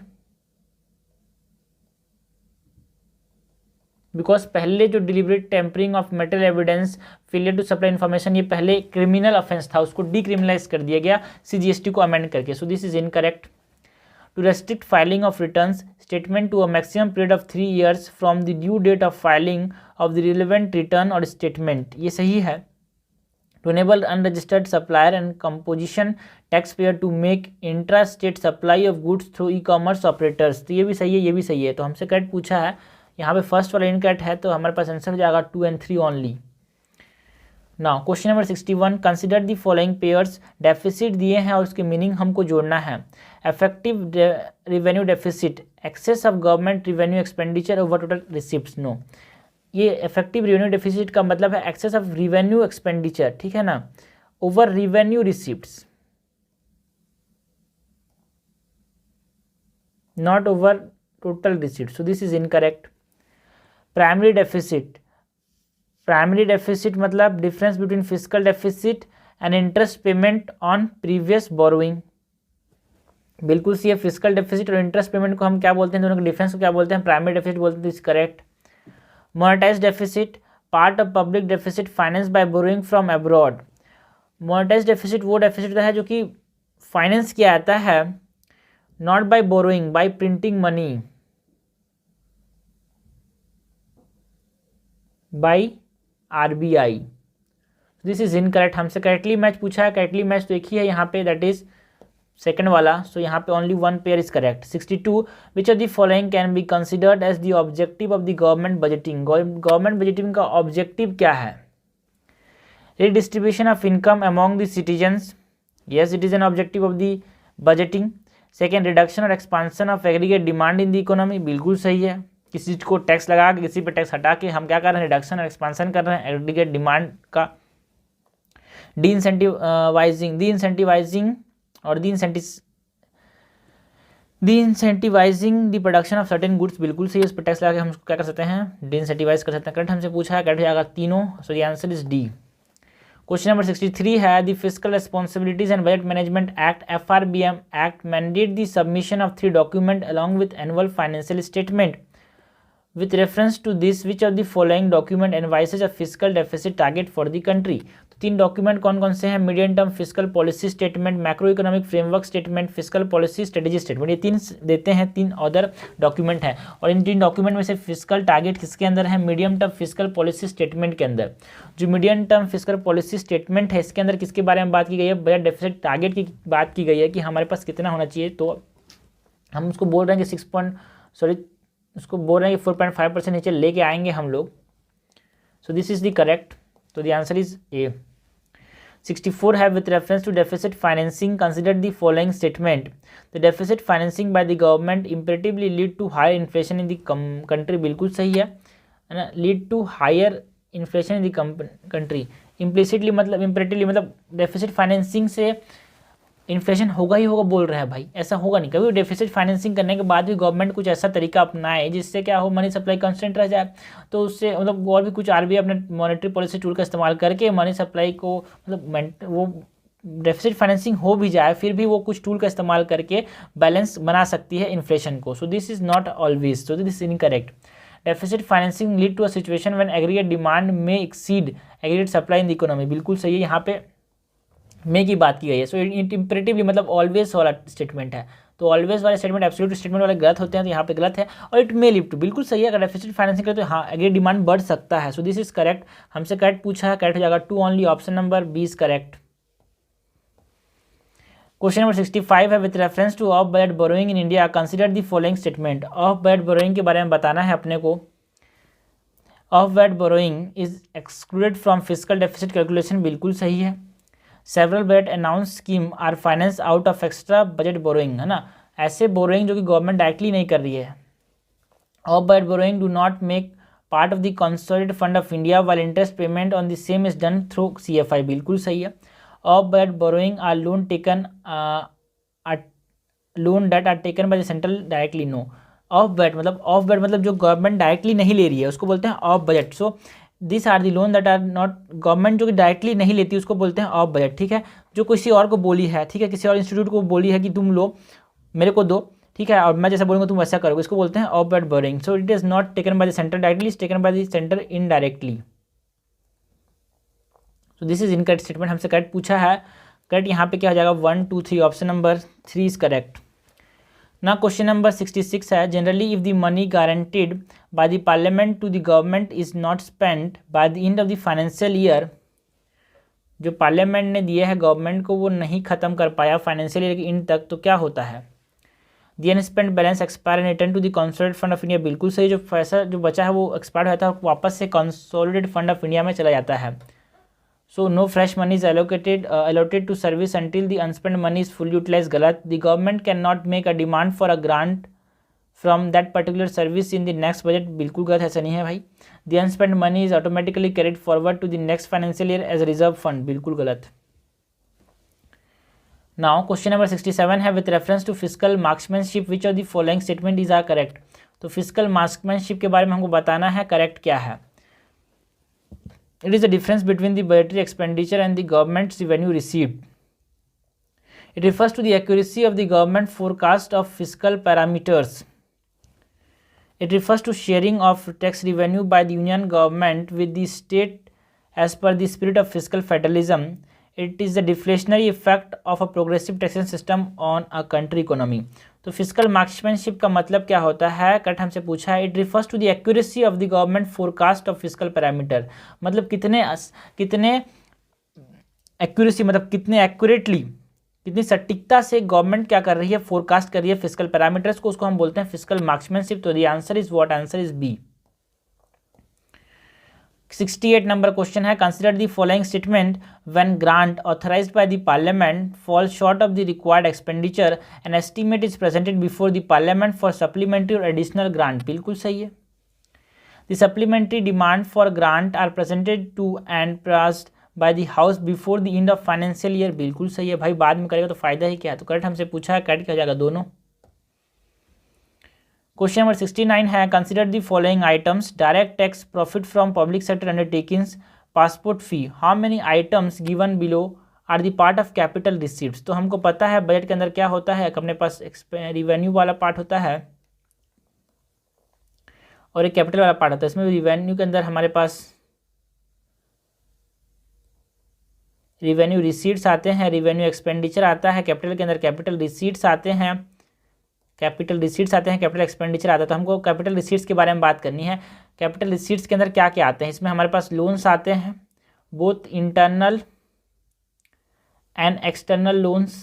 बिकॉज पहले जो deliberate tampering of metal evidence, failure to supply information, ये पहले क्रिमिनल ऑफेंस था, उसको डीक्रिमिनलाइज कर दिया गया CGST को अमेंड करके. सो this is incorrect. To restrict filing of returns statement to a maximum period of 3 years from the due date of filing of the relevant return or statement. ये सही है. To enable unregistered supplier and composition taxpayer to make intra-state supply of goods through e-commerce operators. तो ये भी सही है, ये भी सही है. तो हमसे करेक्ट पूछा है, यहाँ पे फर्स्ट वाला इनकरेक्ट है, तो हमारे पास आंसर हो जाएगा 2 and 3 only. Now question number 61. Consider the following pairs. Deficit दिए हैं और उसके मीनिंग हमको जोड़ना है. Effective revenue deficit, excess of government revenue expenditure over total receipts. No, ये इफेक्टिव रेवेन्यू डेफिसिट का मतलब है एक्सेस ऑफ रेवेन्यू एक्सपेंडिचर. ठीक है ना. Over revenue receipts, not over total receipt, so this is incorrect. Primary deficit, primary deficit मतलब difference between fiscal deficit and interest payment on previous borrowing, बिल्कुल सी है। फिजिकल डेफिसिट और इंटरेस्ट पेमेंट को हम क्या बोलते हैं, दोनों के डिफरेंस को क्या बोलते हैं, प्राइमरी डेफिसिट बोलते हैं, this correct. Monetise deficit, part of public deficit finance by borrowing from abroad. Monetise deficit वो डेफिसिट होता है जो कि फाइनेंस किया जाता है not by borrowing, by printing money, by RBI. This is incorrect. हमसे करेक्टली मैच पूछा है, करेक्टली मैच तो एक ही है यहाँ पे, दैट इज सेकंड वाला। सो यहाँ पे only one pair is correct. 62 which of the following can be considered as the objective of the government budgeting. Government budgeting का ऑब्जेक्टिव क्या है? Redistribution of income among the citizens, yes it is an objective of the budgeting. Second, reduction और expansion of aggregate demand in the economy, बिल्कुल सही है। किसी चीज को टैक्स लगा के किसी पे टैक्स हटा के हम क्या कर रहे हैं, रिडक्शन और एक्सपांसन कर रहे हैं एग्रीगेट डिमांड का। डी इंसेंटिवाइजिंग और deincentivising the production of certain goods, बिल्कुल सही है। उस पर टैक्स लगा के हम क्या कर सकते हैं, डी इंसेंटिवाइज कर सकते हैं। करेक्ट हमसे पूछा है, करेक्ट जाएगा तीनों। So the answer is D. Question number 63 है the fiscal responsibilities and budget management act FRBM act mandate the submission of 3 document along with annual financial statement with reference to this which of the following document advises a fiscal deficit target for the country। तो 3 डॉक्यूमेंट कौन कौन से हैं, medium term physical policy statement, macro economic framework statement, physical policy strategy statement, ये 3 देते हैं, 3 अदर डॉक्यूमेंट हैं। और इन 3 डॉक्यूमेंट में से फिजिकल टारगेट किसके अंदर है, medium term physical policy statement के अंदर। जो medium term physical policy statement है इसके अंदर किसके बारे में बात की गई है, बजट डेफिसिट टारगेट की बात की गई है कि हमारे पास कितना होना चाहिए। तो हम उसको बोल रहे हैं कि उसको बोल रहे हैं कि 4.5% नीचे लेके आएंगे हम लोग। So this is the correct, तो द आंसर इज ए। 64 है with reference to deficit financing consider the following statement. The deficit financing by the government imperatively lead to higher inflation in the country, बिल्कुल सही है ना, lead to higher inflation in the country. Implicitly मतलब इम्परेटिवली मतलब डेफिसिट फाइनेंसिंग से इन्फ्लेशन होगा ही होगा बोल रहा है भाई, ऐसा होगा नहीं कभी। डेफिसिट फाइनेंसिंग करने के बाद भी गवर्नमेंट कुछ ऐसा तरीका अपनाए जिससे क्या हो, मनी सप्लाई कंस्टेंट रह जाए, तो उससे मतलब और भी कुछ आरबीआई अपने मॉनेटरी पॉलिसी टूल का इस्तेमाल करके मनी सप्लाई को मतलब वो डेफिसिट फाइनेंसिंग हो भी जाए फिर भी वो कुछ टूल का इस्तेमाल करके बैलेंस बना सकती है इन्फ्लेशन को। So this is not always, so this is incorrect. Deficit financing lead to a situation when aggregate demand में exceed aggregate supply in the economy, बिल्कुल सही है। यहाँ पे मे की बात की गई है। सो इट इंपरेटिवली मतलब ऑलवेज वाला स्टेटमेंट है, तो ऑलवेज वाले स्टेटमेंट एब्सोल्यूट स्टेटमेंट वाले गलत होते हैं, तो यहाँ पे गलत है। और इट मे लीड टू, बिल्कुल सही है, अगर डेफिसिट फाइनेंसिंग करें तो हाँ एग्रीगेट डिमांड बढ़ सकता है। So this is correct. हमसे करेक्ट पूछा है, करेक्ट हो जाएगा 2 only, option number B is correct. Question number 65 है with reference to off budget borrowing in India consider the following statement. Off budget borrowing के बारे में बताना है अपने को। Off budget borrowing is excluded from physical deficit calculation, बिल्कुल सही है। Several budget announce scheme are finance out of extra budget borrowing, है ना, ऐसे बोरोइंग जो कि गवर्नमेंट डायरेक्टली नहीं कर रही है। Off budget borrowing do not make part of the consolidated fund of India while interest payment on the same is done through CFI, बिल्कुल सही है। Off budget borrowing are loan that are taken by the central directly, no. Off budget मतलब जो गवर्नमेंट डायरेक्टली नहीं ले रही है उसको बोलते हैं off budget. So this are the loan that are not, government जो कि डायरेक्टली नहीं लेती उसको बोलते हैं ऑफ बजट, ठीक है। जो किसी और को बोली है, ठीक है, किसी और इंस्टीट्यूट को बोली है कि तुम लो मेरे को दो, ठीक है, और मैं जैसा बोलूँगा तुम वैसा करोगे, इसको बोलते हैं off budget borrowing. So it is not taken by the centre directly, is taken by the centre indirectly. So this is incorrect statement. हमसे करेक्ट पूछा है, करेक्ट यहाँ पे क्या हो जाएगा 1 2 3, ऑप्शन नंबर 3 इज करेक्ट। ना क्वेश्चन नंबर 66 है generally if the money guaranteed by the parliament to the government is not spent by the end of the financial year, जो पार्लियामेंट ने दिया है गवर्नमेंट को वो नहीं खत्म कर पाया फाइनेंशियल ईयर के एंड तक, तो क्या होता है, the unspent balance expire and return to the consolidated fund of India, बिल्कुल सही। जो पैसा जो बचा है वो एक्सपायर होता है और वापस से कंसोलिडेटेड फंड ऑफ इंडिया में चला जाता है। So no fresh money is allotted to service until the unspent money is fully utilized, गलत। The government cannot make a demand for a grant from that particular service in the next budget, बिल्कुल गलत, ऐसा नहीं है भाई। The unspent money is automatically carried forward to the next financial year as a reserve fund, बिल्कुल गलत। नाउ क्वेश्चन नंबर 67 है with reference to physical marksmanship which of the following statement is are correct. तो फिजिकल मार्क्समैनशिप के बारे में हमको बताना है करेक्ट क्या है। It is the difference between the budgetary expenditure and the government's revenue received. It refers to the accuracy of the government forecast of physical parameters. It refers to sharing of tax revenue by the union government with the state as per the spirit of fiscal federalism. It is the deflationary effect of a progressive taxation system on a country economy. तो फिजिकल मार्क्समैनशिप का मतलब क्या होता है, कट हमसे पूछा है। It refers to the accuracy of the government forecast of physical parameter, मतलब कितने एक्यूरेसी, मतलब कितने एक्यूरेटली, कितनी सटीकता से गवर्नमेंट क्या कर रही है, फोरकास्ट कर रही है फिजिकल पैरामीटर्स को, उसको हम बोलते हैं फिजिकल मार्क्समैनशिप। तो the answer is what, answer is B. 68 number question है consider the following statement when grant authorised by the parliament fall short of the required expenditure an estimate is presented before the parliament for supplementary or additional grant. बिल्कुल सही है। The supplementary demand for grant are presented to and passed by the house before the end of financial year. बिल्कुल सही है भाई, बाद में करेगा तो फायदा ही क्या है। तो करेक्ट हमसे पूछा है, करेक्ट क्या हो जाएगा, दोनों। क्वेश्चन नंबर 69 है consider the following items direct tax, profit from public sector undertakings, passport fee. How many items given below are the part of capital receipts. तो हमको पता है बजट के अंदर क्या होता है, अपने पास रिवेन्यू वाला पार्ट होता है और एक कैपिटल वाला पार्ट होता है। इसमें रिवेन्यू के अंदर हमारे पास रिवेन्यू रिसीट्स आते हैं, रिवेन्यू एक्सपेंडिचर आता है, कैपिटल के अंदर कैपिटल रिसीट्स आते हैं, कैपिटल एक्सपेंडिचर आता है। तो हमको कैपिटल रिसीट्स के बारे में बात करनी है। कैपिटल रिसीट्स के अंदर क्या क्या आते हैं, इसमें हमारे पास लोन्स आते हैं, both internal and external loans.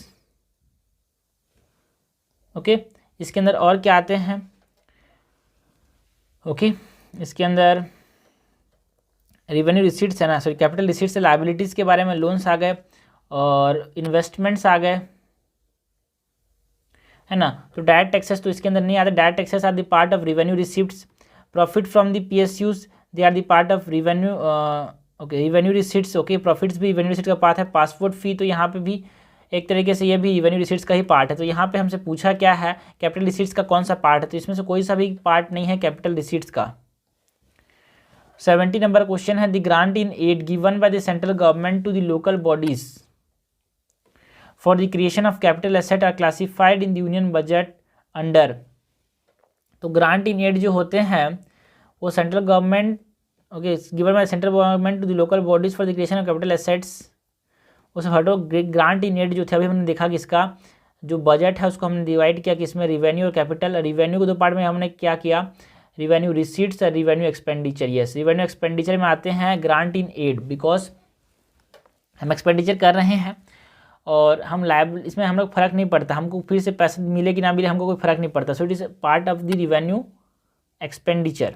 Okay, इसके अंदर और क्या आते हैं, ओके, इसके अंदर रिवेन्यू रिसीट्स है ना, सॉरी कैपिटल रिसीट्स से लायबिलिटीज़ के बारे में लोन्स आ गए और इन्वेस्टमेंट्स आ गए, है ना। तो डायरेक्ट टैक्सेस तो इसके अंदर नहीं आते। Direct taxes are the part of revenue receipts, profit from the PSUs they are the part of revenue, okay, revenue receipts, okay, profits भी रिवेन्यू रिसीट्स का पार्ट है। पासपोर्ट फी, तो यहाँ पे भी एक तरीके से ये भी रिवेन्यू रिसीट्स का ही पार्ट है। तो यहाँ पे हमसे पूछा क्या है, कैपिटल रिसीट्स का कौन सा पार्ट है, तो इसमें से कोई सा भी पार्ट नहीं है कैपिटल रिसीट्स का। 70 नंबर क्वेश्चन है the grant in aid given by the central government to the local bodies for the creation of capital asset are classified in the union budget under. तो ग्रांट इन एड जो होते हैं वो central government, okay, given by central government to the local bodies for the creation of capital assets, उस हटो। ग्रांट इन एड जो थे अभी हमने देखा कि इसका जो बजट है उसको हमने डिवाइड किया कि इसमें रिवेन्यू और कैपिटल। रिवेन्यू को दो पार्ट में हमने क्या किया, रिवेन्यू रिसीट्स और revenue expenditure. Yes, revenue expenditure में आते हैं ग्रांट इन एड, बिकॉज हम एक्सपेंडिचर कर रहे हैं और हम लाइब, इसमें हम लोग फर्क नहीं पड़ता, हमको फिर से पैसे मिले कि ना मिले हमको कोई फर्क नहीं पड़ता। सो it is part of the revenue expenditure.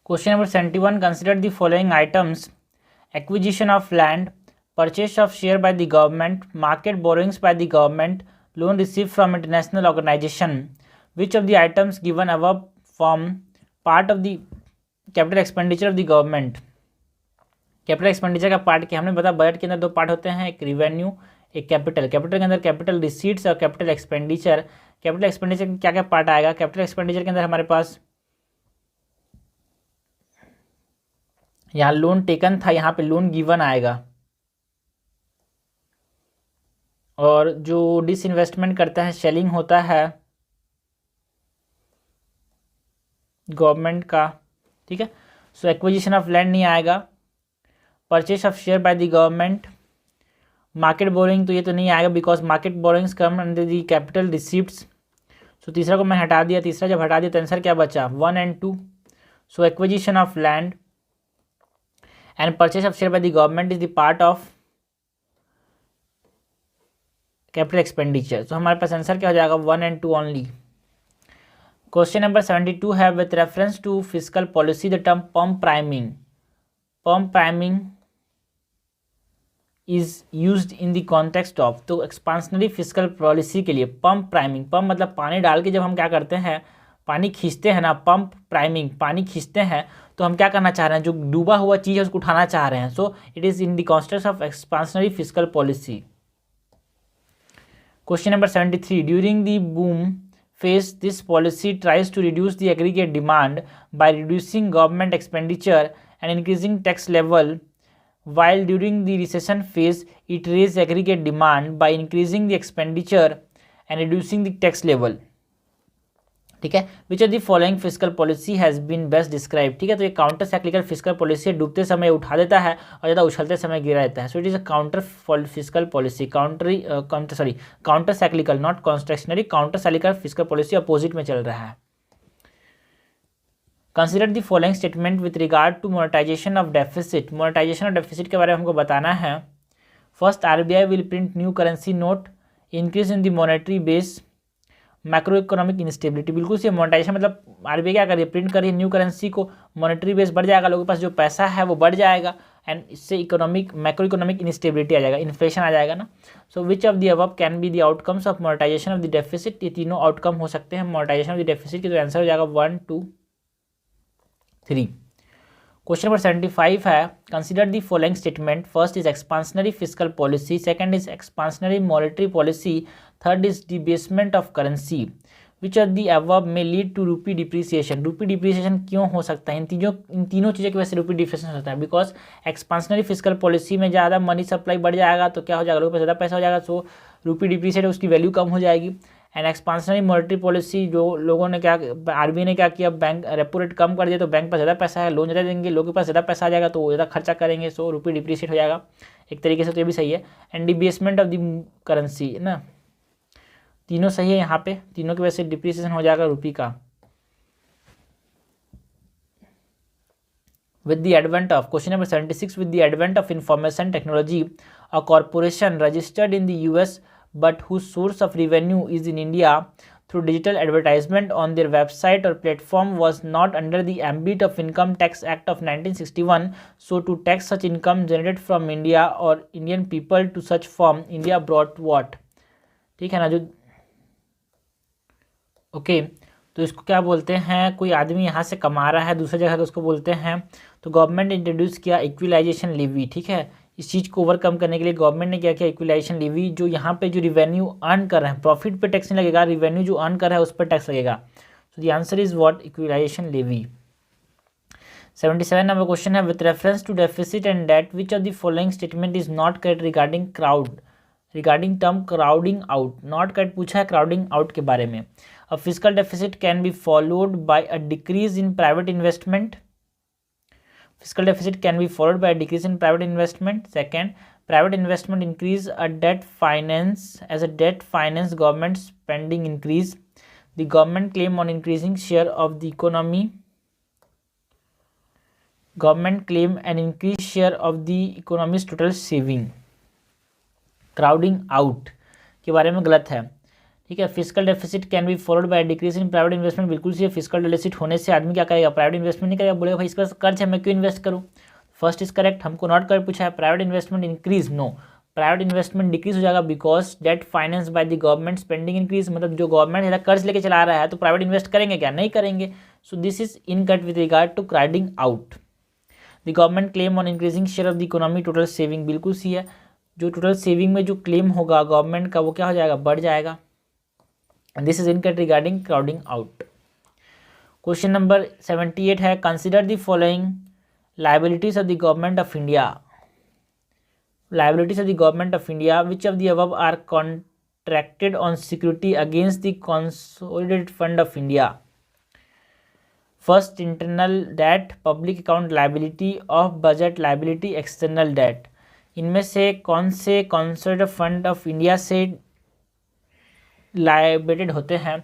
Question number 71 consider the following items acquisition of land, purchase of share by the government, market borrowings by the government, loan received from international organization. Which of the items given above form part of the capital expenditure of the government? Capital expenditure का पार्ट क्या, हमने बताया बजट के अंदर दो पार्ट होते हैं, एक रिवेन्यू एक कैपिटल। कैपिटल के अंदर कैपिटल रिसीट्स और कैपिटल एक्सपेंडिचर। कैपिटल एक्सपेंडिचर में क्या क्या पार्ट आएगा, कैपिटल एक्सपेंडिचर के अंदर हमारे पास यहाँ लोन टेकन था, यहाँ पे लोन गिवन आएगा, और जो डिसइन्वेस्टमेंट करता है सेलिंग होता है गवर्नमेंट का, ठीक है। सो एक्विजिशन ऑफ लैंड नहीं आएगा, purchase of share by the government, market borrowing तो ये तो नहीं आएगा because market borrowings come under the capital receipts. So तीसरा को मैं हटा दिया, तीसरा जब हटा दिया तो आंसर क्या बचा, 1 and 2। So acquisition of land and purchase of share by the government is the part of capital expenditure। तो हमारे पास आंसर क्या हो जाएगा, 1 and 2 only। क्वेश्चन नंबर 72 है with reference to physical policy the term pump priming is used in the context of. तो एक्सपांशनरी फिजिकल पॉलिसी के लिए पम्प प्राइमिंग, पम्प मतलब पानी डाल के जब हम क्या करते हैं पानी खींचते हैं ना, पंप प्राइमिंग, पानी खींचते हैं तो हम क्या करना चाह रहे हैं, जो डूबा हुआ चीज़ है उसको उठाना चाह रहे हैं। सो it is in the context of expansionary fiscal policy. Question number 73, during the boom phase, this policy tries to reduce the aggregate demand by reducing government expenditure and increasing tax level, while during the recession phase it raises aggregate demand by increasing the expenditure and reducing the tax level। ठीक है, which of the following fiscal policy has been best describe. ठीक है, तो ये काउंटर साइक्लिकल फिस्कल पॉलिसी डूबते समय उठा देता है और ज़्यादा उछलते समय गिरा देता है। So it is a counter fiscal policy, counter cyclical, not contractionary, counter cyclical fiscal policy opposite में चल रहा है। Consider the following statement with regard to monetisation of deficit. Monetisation of deficit के बारे में हमको बताना है। First, RBI will print new currency note, increase in the monetary base, macro economic instability. बिल्कुल से मोनेटाइजेशन मतलब RBI क्या कर रही है, प्रिंट कर रही है न्यू करेंसी को, मॉनेटरी बेस बढ़ जाएगा, लोगों के पास जो पैसा है वो बढ़ जाएगा एंड इससे मैक्रो इकोनॉमिक इंस्टेबिलिटी आ जाएगा, इन्फ्लेशन आ जाएगा ना। So which of the above can be the outcomes of monetisation of the deficit. ये तीनों आउटकम हो सकते हैं मोनेटाइजेशन ऑफ द डेफिसिट के, तो आंसर हो जाएगा 1, 2, 3। क्वेश्चन नंबर 75 है, consider the following statement. First is expansionary fiscal policy, second is expansionary monetary policy, third is debasement of currency. Which of the above may lead to rupee depreciation. Rupee depreciation क्यों हो सकता है, इन तीनों चीज़ों की वजह से रूपी डिप्रिसिएशन होता है। बिकॉज एक्सपांशनरी फिस्कल पॉलिसी में ज़्यादा मनी सप्लाई बढ़ जाएगा तो क्या हो जाएगा, लोगों के पास ज़्यादा पैसा हो जाएगा, सो रूपी डिप्रिसिएट उसकी वैल्यू कम हो जाएगी। एंड एक्सपांशनरी मॉनेटरी पॉलिसी, जो लोगों ने क्या, RBI ने क्या किया, बैंक रेपो रेट कम कर दिया तो बैंक पास ज़्यादा पैसा है, लोन ज़्यादा देंगे, लोगों के पास ज़्यादा पैसा आ जाएगा तो वो ज़्यादा खर्चा करेंगे, सो रूपी डिप्रिशिएट हो जाएगा एक तरीके से, तो ये भी सही है। एंड डिबेसमेंट ऑफ द करेंसी ना, तीनों सही है यहाँ पे, तीनों की वजह से डिप्रिसिएशन हो जाएगा रूपी का। With the advent of, question number 76, with the advent of information technology, a corporation registered in the US but whose source of revenue is in India through digital advertisement on their website or platform was not under the ambit of Income Tax Act of 1961. So to tax such income generated from India or Indian people to such firm, India brought what? ठीक है ना, जो ओके तो इसको क्या बोलते हैं, कोई आदमी यहाँ से कमा रहा है दूसरी जगह तो उसको बोलते हैं, तो गवर्नमेंट ने इंट्रोड्यूस किया इक्विलाइजेशन लीवी। ठीक है, इस चीज़ को ओवरकम करने के लिए गवर्नमेंट ने क्या किया, इक्विलाइजेशन लीवी, जो यहाँ पे जो रिवेन्यू अर्न कर रहे हैं, प्रॉफिट पे टैक्स नहीं लगेगा, रिवेन्यू जो अर्न कर रहा है उस पर टैक्स लगेगा। So the answer is what, equalisation levy. 77 number question है, with reference to deficit and debt which of the following statement is not correct regarding term crowding out. Not correct पूछा है क्राउडिंग आउट के बारे में। A fiscal deficit can be followed by a decrease in private investment. Fiscal deficit can be followed by a decrease in private investment. Second, private investment increase a debt finance. As a debt finance, government spending increase. The government claim on increasing share of the economy. Government claim an increased share of the economy's total saving. Crowding out के बारे में गलत है। ठीक है, fiscal deficit can be followed by decrease in private investment, बिल्कुल से फिस्कल डेफिसिट होने से आदमी क्या करेगा, प्राइवेट इन्वेस्टमेंट नहीं करेगा, बोलेगा भाई इसका कर्ज है मैं क्यों इन्वेस्ट करूँ। फर्स्ट इज करेक्ट, हमको नॉट कर पूछा है। Private investment increase, no, private investment decrease हो जाएगा because debt finance by the government spending increase, मतलब जो गवर्नमेंट है कर्ज लेके चला रहा है तो प्राइवेट इन्वेस्ट करेंगे क्या, नहीं करेंगे। So this is incorrect with regard to crowding out. The government claim on increasing share of the economy total saving, बिल्कुल सी है, जो टोटल सेविंग में जो क्लेम होगा गवर्नमेंट का वो क्या हो जाएगा, बढ़ जाएगा। And this is incorrect regarding crowding out. Question number 78 है, consider the following liabilities of the government of India. Liabilities of the government of India, which of the above are contracted on security against the consolidated fund of India? First, internal debt, public account liability, off budget liability, external debt. इनमें से कौन से consolidated fund of India से लाइबिलिटेड होते हैं?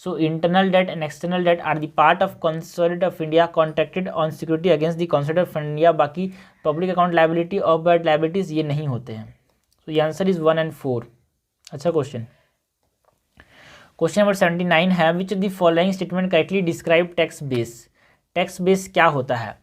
So internal debt and external debt are the part of consolidated of India contracted on security against the consolidated fund India. बाकी पब्लिक अकाउंट लाइबिलिटी और बट लाइबिलिटीज ये नहीं होते हैं। तो ये आंसर इज 1 and 4। अच्छा क्वेश्चन, क्वेश्चन नंबर 79 है, which of the following statement correctly describe tax base. Tax base क्या होता है?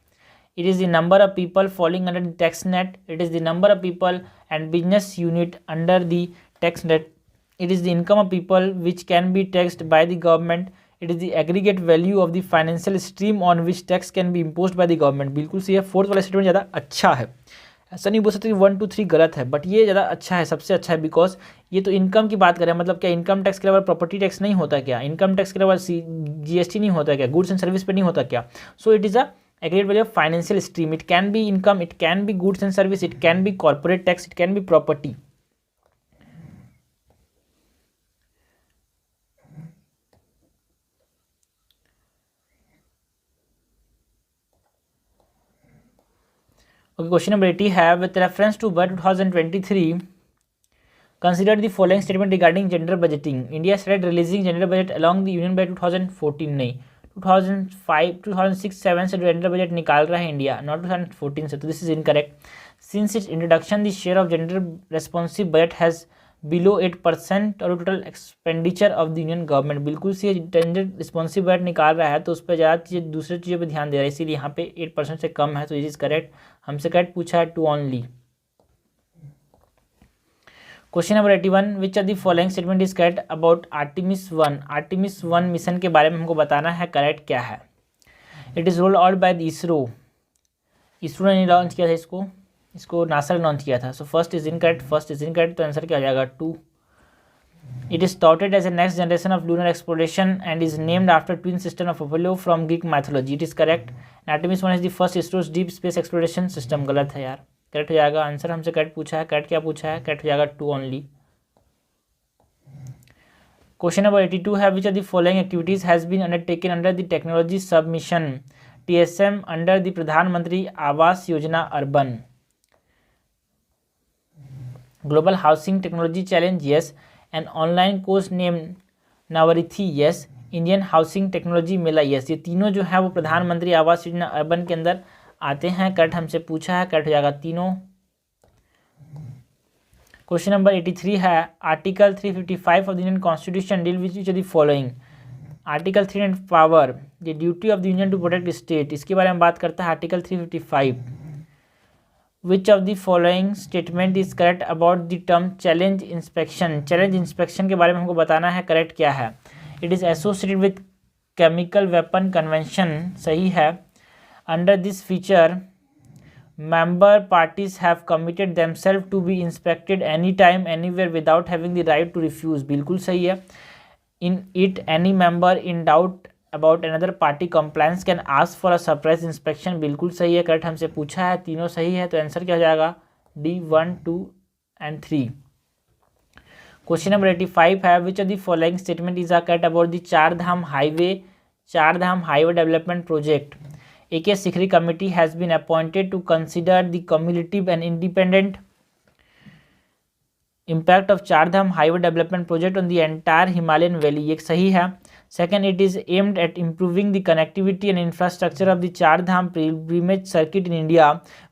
It is the number of people following under the tax net, it is the number of people and business unit under the tax net, it is the income of people which can be taxed by the government, it is the aggregate value of the financial stream on which tax can be imposed bye the government. बिल्कुल सही है, फोर्थ वाला स्टेटमेंट ज़्यादा अच्छा है। ऐसा नहीं बोल सकते कि 1 2 3 गलत है, बट ये ज़्यादा अच्छा है, सबसे अच्छा है, बिकॉज ये तो इनकम की बात करें। मतलब क्या इनकम टैक्स के अलावा प्रॉपर्टी टैक्स नहीं होता क्या? इनकम टैक्स के अलावा GST नहीं होता क्या? गुड्स एंड सर्विस पे नहीं होता क्या? सो it is a aggregate value of financial stream. It can be income, it can be goods and service, it can be corporate tax, it can be property. Okay, question number 80 है with reference to budget 2023 consider the following statement regarding gender budgeting. India started releasing gender budget along the union by 2014 नहीं 2005 2006-7 से जेंडर बजट निकाल रहा है इंडिया, नॉट 2014 से, तो this is incorrect. Since it's introduction the share of gender responsive budget has below 8% और total expenditure of the union government. बिल्कुल से जेंडर रिस्पॉन्सिव बजट निकाल रहा है तो उस पर ज़्यादा चीज़ें दूसरी चीज़ों पर ध्यान दे रहा है, इसीलिए यहाँ पे 8% से कम है, तो ये चीज़ करेक्ट। हमसे करेक्ट पूछा है 2 only. Question number 81 which of the following statement is correct about Artemis 1। Artemis 1 mission के बारे में हमको बताना है करेक्ट क्या है। It is rolled out by the ISRO. ISRO ने लॉन्च किया था इसको नासा ने लॉन्च किया था। सो फर्स्ट इज इनकरेक्ट, तो आंसर क्या हो जाएगा 2। It is touted as a next generation of lunar exploration and is named after twin sister of Apollo from Greek mythology. It is correct. Artemis 1 is the first ISRO's deep space exploration system. गलत है यार, करेक्ट हो जाएगा। आंसर हमसे करेक्ट पूछा है, करेक्ट क्या पूछा है? करेक्ट हो जाएगा 2 ओनली। क्वेश्चन नंबर 82 है which of the following activities has been undertaken under the technology submission TSM under the Pradhan Mantri Awas Yojana urban. Global housing technology challenge, yes. An online course name Navarithi, yes. Indian housing technology mela, yes. ये तीनों जो है वो प्रधानमंत्री आवास योजना अर्बन के अंदर आते हैं। करेक्ट हमसे पूछा है, करेक्ट हो जाएगा तीनों। क्वेश्चन नंबर 83 है article 355 of the Indian constitution deal which of the following. Article 3 and power the duty of the union to protect state, इसके बारे में बात करता है article 355। Which of the following statement is correct about the term challenge inspection. Challenge inspection के बारे में हमको बताना है, करेक्ट क्या है? It is associated with chemical weapon convention, सही है। Under this feature member parties have committed themselves to be inspected anytime anywhere without having the right to refuse, बिल्कुल सही है। in it any member in doubt about another party compliance can ask for a surprise inspection, बिल्कुल सही है, करेक्ट हमसे पूछा है, तीनों सही है, तो आंसर क्या हो जाएगा D 1 2 and 3। क्वेश्चन नंबर 85 है which of the following statement is a correct about the Chardham highway development project. AK Sikri committee has been appointed to consider the cumulative and independent impact of Chardham highway development project on the entire Himalayan valley, ये सही है। Second, it is aimed at improving the connectivity and infrastructure of the Chardham pilgrimage circuit in India,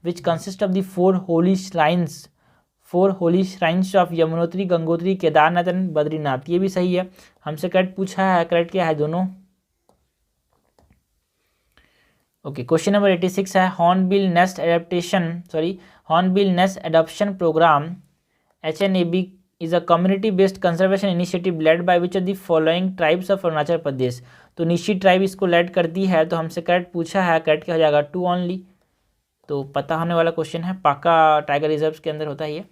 which consists of the four holy shrines of Yamunotri, Gangotri, Kedarnath and Badrinath, ये भी सही है। हमसे करेक्ट पूछा है, करेक्ट क्या है दोनों? ओके, क्वेश्चन नंबर 86 है hornbill nest adoption programme HNAB is a community based conservation initiative led by which of the following tribes of Arunachal Pradesh. तो निशी ट्राइब इसको लेड करती है, तो हमसे करेक्ट पूछा है, करेक्ट क्या हो जाएगा 2 ओनली। तो पता होने वाला क्वेश्चन है, पाका टाइगर रिजर्व के अंदर होता है ये।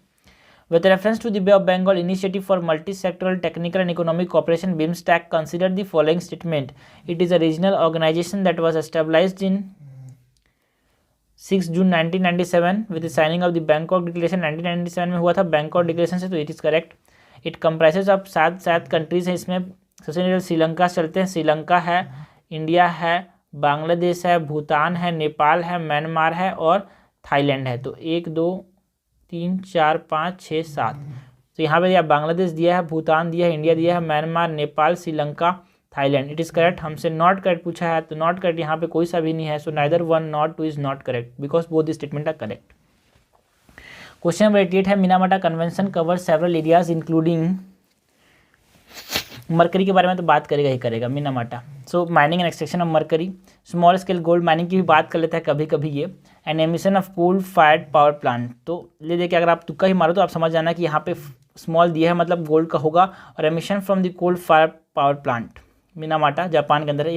With reference to the Bay of Bengal Initiative for Multi-Sectoral Technical and Economic Cooperation BIMSTEC, consider the following statement. It is a regional organization that was established in 6 June 1997 with the signing of the Bangkok Declaration 1997 में हुआ था Bangkok Declaration से, तो it is correct. It comprises of 7 countries हैं, इसमें सबसे पहले श्रीलंका चलते हैं। श्रीलंका है, इंडिया है, बांग्लादेश है, भूटान है, नेपाल है, म्यांमार है और थाईलैंड है। तो 1 2 3 4 5 6 7, तो यहाँ पे बांग्लादेश दिया है, भूटान दिया है, इंडिया दिया है, Myanmar, Nepal, Sri Lanka, Thailand. It is correct. हमसे नॉट करेक्ट पूछा है, तो नॉट करेक्ट यहाँ पे कोई सा भी नहीं है। So neither 1 not 2 is not correct because both the statement are correct. Question number 88 है Minamata convention cover several areas including. Mercury के बारे में तो बात करेगा ही करेगा Minamata. So mining and extraction of mercury, small scale gold mining की भी बात कर लेता है कभी कभी ये, and emission of coal fired power plant. तो ले देखिए, अगर आप तुक्का ही मारो तो आप समझ जाना कि यहाँ पे स्मॉल दिया है मतलब गोल्ड का होगा, और emission from the coal fire power plant, Minamata Japan के अंदर है।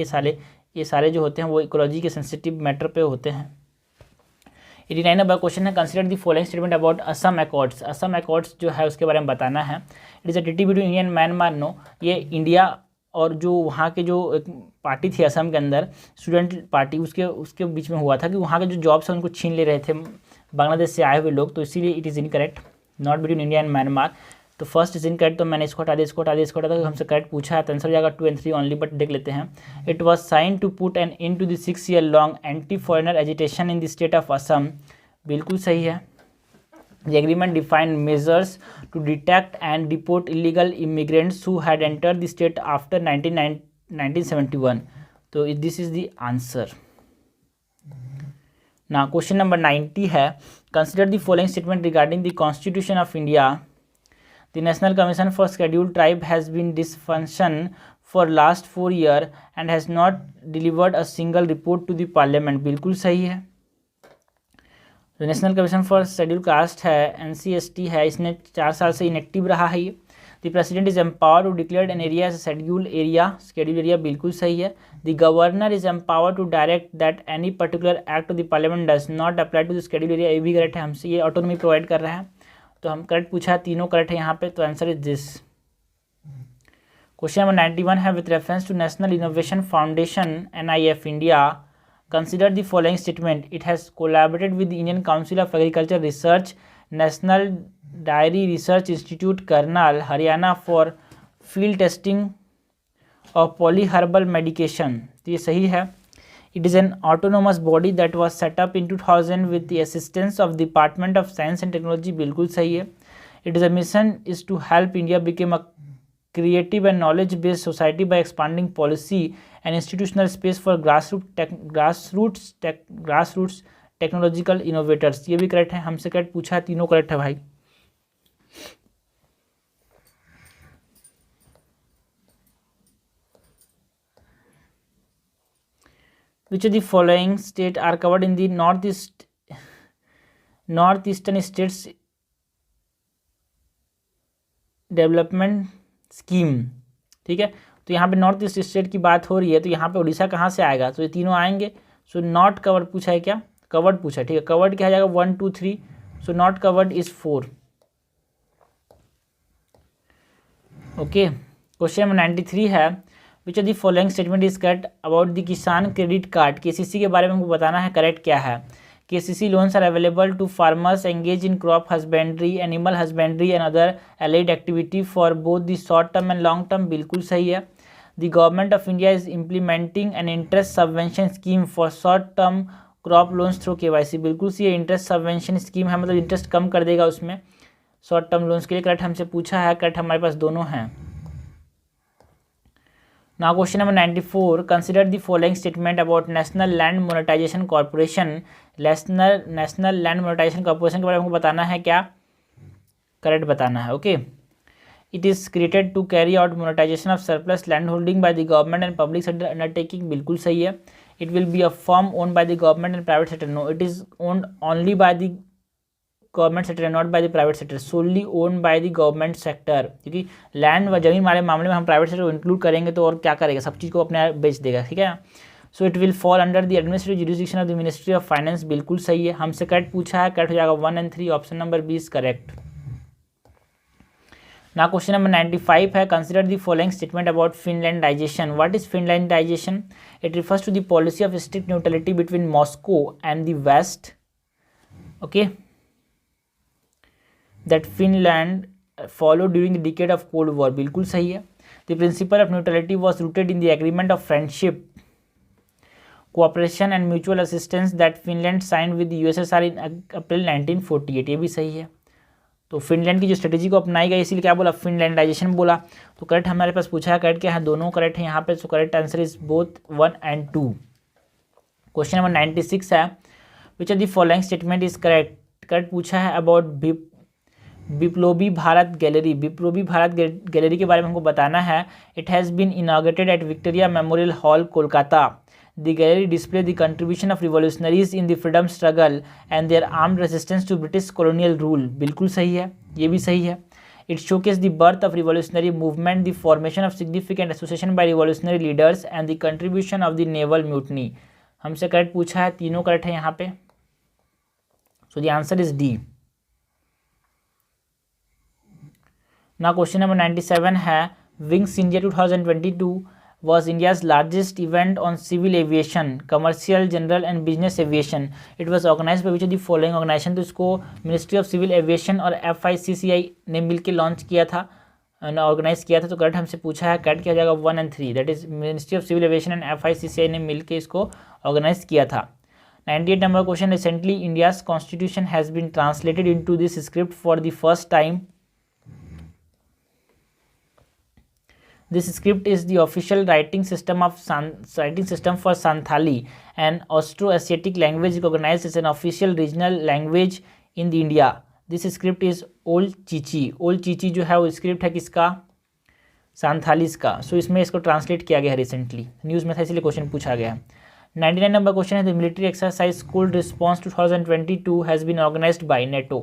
ये सारे जो होते हैं वो इकोलॉजी के सेंसिटिव मैटर पे होते हैं। 89 नंबर क्वेश्चन है, consider the following statement about Assam accords. Assam accords जो है उसके बारे में बताना है। It is a treaty between India and Myanmar. No, ये इंडिया और जो वहाँ के जो एक पार्टी थी असम के अंदर, स्टूडेंट पार्टी, उसके बीच में हुआ था कि वहाँ के जो जॉब्स हैं उनको छीन ले रहे थे बांग्लादेश से आए हुए लोग, तो इसीलिए it is incorrect, not between India and Myanmar. तो फर्स्ट इज इनकरेक्ट, तो मैंने इसको हटा दिया तो हमसे करेक्ट पूछा है, तो आंसर हो जाएगा 2 and 3 ओनली, बट देख लेते हैं। It was sign to put an end to the 6 year long anti foreigner agitation in the state of Assam. बिल्कुल सही है। The agreement defined measures to detect and deport illegal immigrants who had entered the state after 1971. So this is the answer. Now question number 90 है, consider the following statement regarding the Constitution of India. The National Commission for Scheduled Tribe has been dysfunction for last 4 years and has not delivered a single report to the Parliament. बिल्कुल सही है। जो national commission for schedule caste है, NCST है, इसने 4 साल से इनएक्टिव रहा है ये। The president is empower to declare an area as schedule area, बिल्कुल सही है। The governor is empower to direct that any particular act of the parliament does not apply to the schedule area, ये भी करेक्ट है। हमसे ये ऑटोनॉमी प्रोवाइड कर रहा है, तो हम करेक्ट पूछा है, तीनों करेक्ट है यहाँ पे, तो answer is this. Question number 91 है, with reference to national innovation foundation NIF India, consider the following statement. It has collaborated with the Indian Council of Agriculture Research, National Dairy Research Institute, Karnal, Haryana for field testing of polyherbal medication. तो ये सही है। It is an autonomous body that was set up in 2000 with the assistance of Department of Science and Technology. बिल्कुल सही है। It is a mission is to help India become a creative and knowledge-based society by expanding policy and institutional space for grassroots technological innovators. ये भी करेक्ट है, हमसे करेक्ट पूछा है, तीनों करेक्ट है भाई। Which of the following states are covered in the northeastern states development scheme? ठीक है, तो यहाँ पे नॉर्थ ईस्ट स्टेट की बात हो रही है, तो यहाँ पे उड़ीसा कहाँ से आएगा? तो ये तीनों आएंगे। सो नॉट कवर्ड पूछा है क्या? कवर्ड पूछा है, ठीक है। कवर्ड क्या आ जाएगा? 1 2 3, so not covered is 4। Okay, question number 93 है, which of the following statement is correct about the किसान क्रेडिट कार्ड? KCC के बारे में हमको बताना है, करेक्ट क्या है। KCC loans are available to farmers engaged in crop husbandry, animal husbandry and other allied activity for both the short term and long term. बिल्कुल सही है। The government of India is implementing an interest subvention scheme for short term crop loans through KYC. बिल्कुल सही है, इंटरेस्ट सबवेंशन स्कीम है, मतलब इंटरेस्ट कम कर देगा उसमें शॉर्ट टर्म लोन्स के लिए। करेक्ट हमसे पूछा है, करेक्ट हमारे पास दोनों हैं। Now question number 94, consider the following statement about National Land Monetization Corporation. National Land Monetization Corporation के बारे में हमको बताना है क्या? करेक्ट बताना है। Okay, it is created to carry out monetisation of surplus land holding by the government and public sector undertaking. बिल्कुल सही है। It will be a firm owned by the government and private sector. No, it is owned only by the government sector and not by the private sector, solely own by the government sector. क्योंकि लैंड व जमीन वाले मामले में हम प्राइवेट सेक्टर को इंक्लूड करेंगे तो और क्या करेगा, सब चीज़ को अपने बेच देगा। ठीक है, so it will fall under the administrative jurisdiction of the ministry of finance. बिल्कुल सही है, हमसे करेक्ट पूछा है, करेक्ट हो जाएगा 1 and 3, ऑप्शन नंबर 20 करेक्ट। ना क्वेश्चन नंबर 95 है, consider the following statement about Finlandisation. What is Finlandisation? It refers to the policy of strict neutrality between Moscow and the west. Okay, that Finland followed during the decade of Cold War. बिल्कुल सही है। The principle of neutrality was rooted in the agreement of friendship, cooperation and mutual assistance that Finland signed with the USSR in April 1948. ये भी सही है। तो फिनलैंड की जो स्ट्रेटेजी को अपनाई गई, इसीलिए क्या बोला? फिनलैंडाइजेशन बोला। तो करेक्ट हमारे पास पूछा है, करेक्ट क्या है? दोनों करेक्ट है यहाँ पे। So correct answer is both 1 and 2। Question number 96 है, which of the following statement is correct? Correct पूछा है about Biplobi Bharat gallery. Biplobi Bharat gallery के बारे में हमको बताना है। It has been inaugurated at Victoria memorial hall, Kolkata. The gallery display the contribution of revolutionaries in the freedom struggle and their armed resistance to British colonial rule. बिल्कुल सही है, ये भी सही है। It showcased the birth of revolutionary movement, the formation of significant association by revolutionary leaders and the contribution of the naval mutiny. हमसे करेक्ट पूछा है, तीनों करेक्ट है यहाँ पे. So the answer is D. Now question number 97 है Wings India 2022 was India's largest event on civil aviation, commercial, general and business aviation. It was organized by which of the following organization? तो इसको मिनिस्ट्री ऑफ सिविल एविएशन और FICCI ने मिलकर लॉन्च किया था, ऑर्गेनाइज किया था. तो करेक्ट हमसे पूछा है, करेक्ट किया जाएगा 1 and 3. That is ministry of civil aviation and FICCI ने मिलकर इसको ऑर्गेनाइज किया था. 98 number question. Recently India's constitution has been translated into this script for the first time. This script is the official writing system for Santhali, an Austroasiatic language recognized as an official regional language in the India. This script is Old Chichi. Old Chichi जो है वो स्क्रिप्ट है किसका? सांथालीस का. सो इसमें इसको ट्रांसलेट किया गया है रिसेंटली, न्यूज़ में था इसलिए क्वेश्चन पूछा गया. 99 नंबर क्वेश्चन है the military exercise cold response 2022 has been organised by NATO.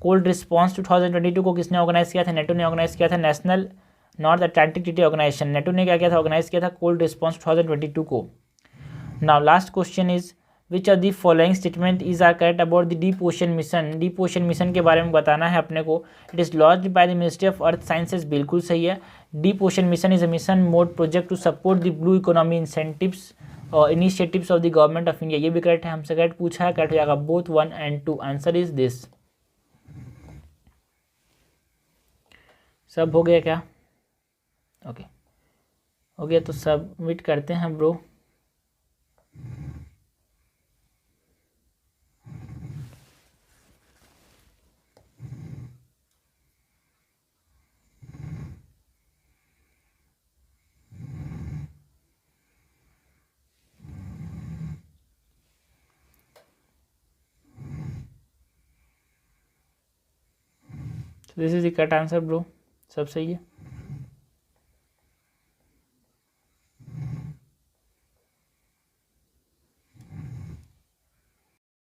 Cold response 2022 को किसने ऑर्गेनाइज किया था? नेटो ने ऑर्गेनाइज किया था. National north Atlantic treaty organisation, NATO ने क्या किया था? ऑर्गेनाइज किया था कोल्ड रिस्पॉन्स 2022 को. Now last question is which of the following statement is are correct about the deep ocean mission. Deep ocean mission के बारे में बताना है अपने को. It is launched by the ministry of earth sciences. बिल्कुल सही है. Deep ocean mission is a mission mode project to support the blue economy incentives और initiatives of the government of India. ये भी करेक्ट है. हमसे करेक्ट पूछा है, करेक्ट हो जाएगा both 1 and 2. Answer is this. सब हो गया क्या? ओके हो गया तो सबमिट करते हैं bro. This is the correct answer bro. सब सही है.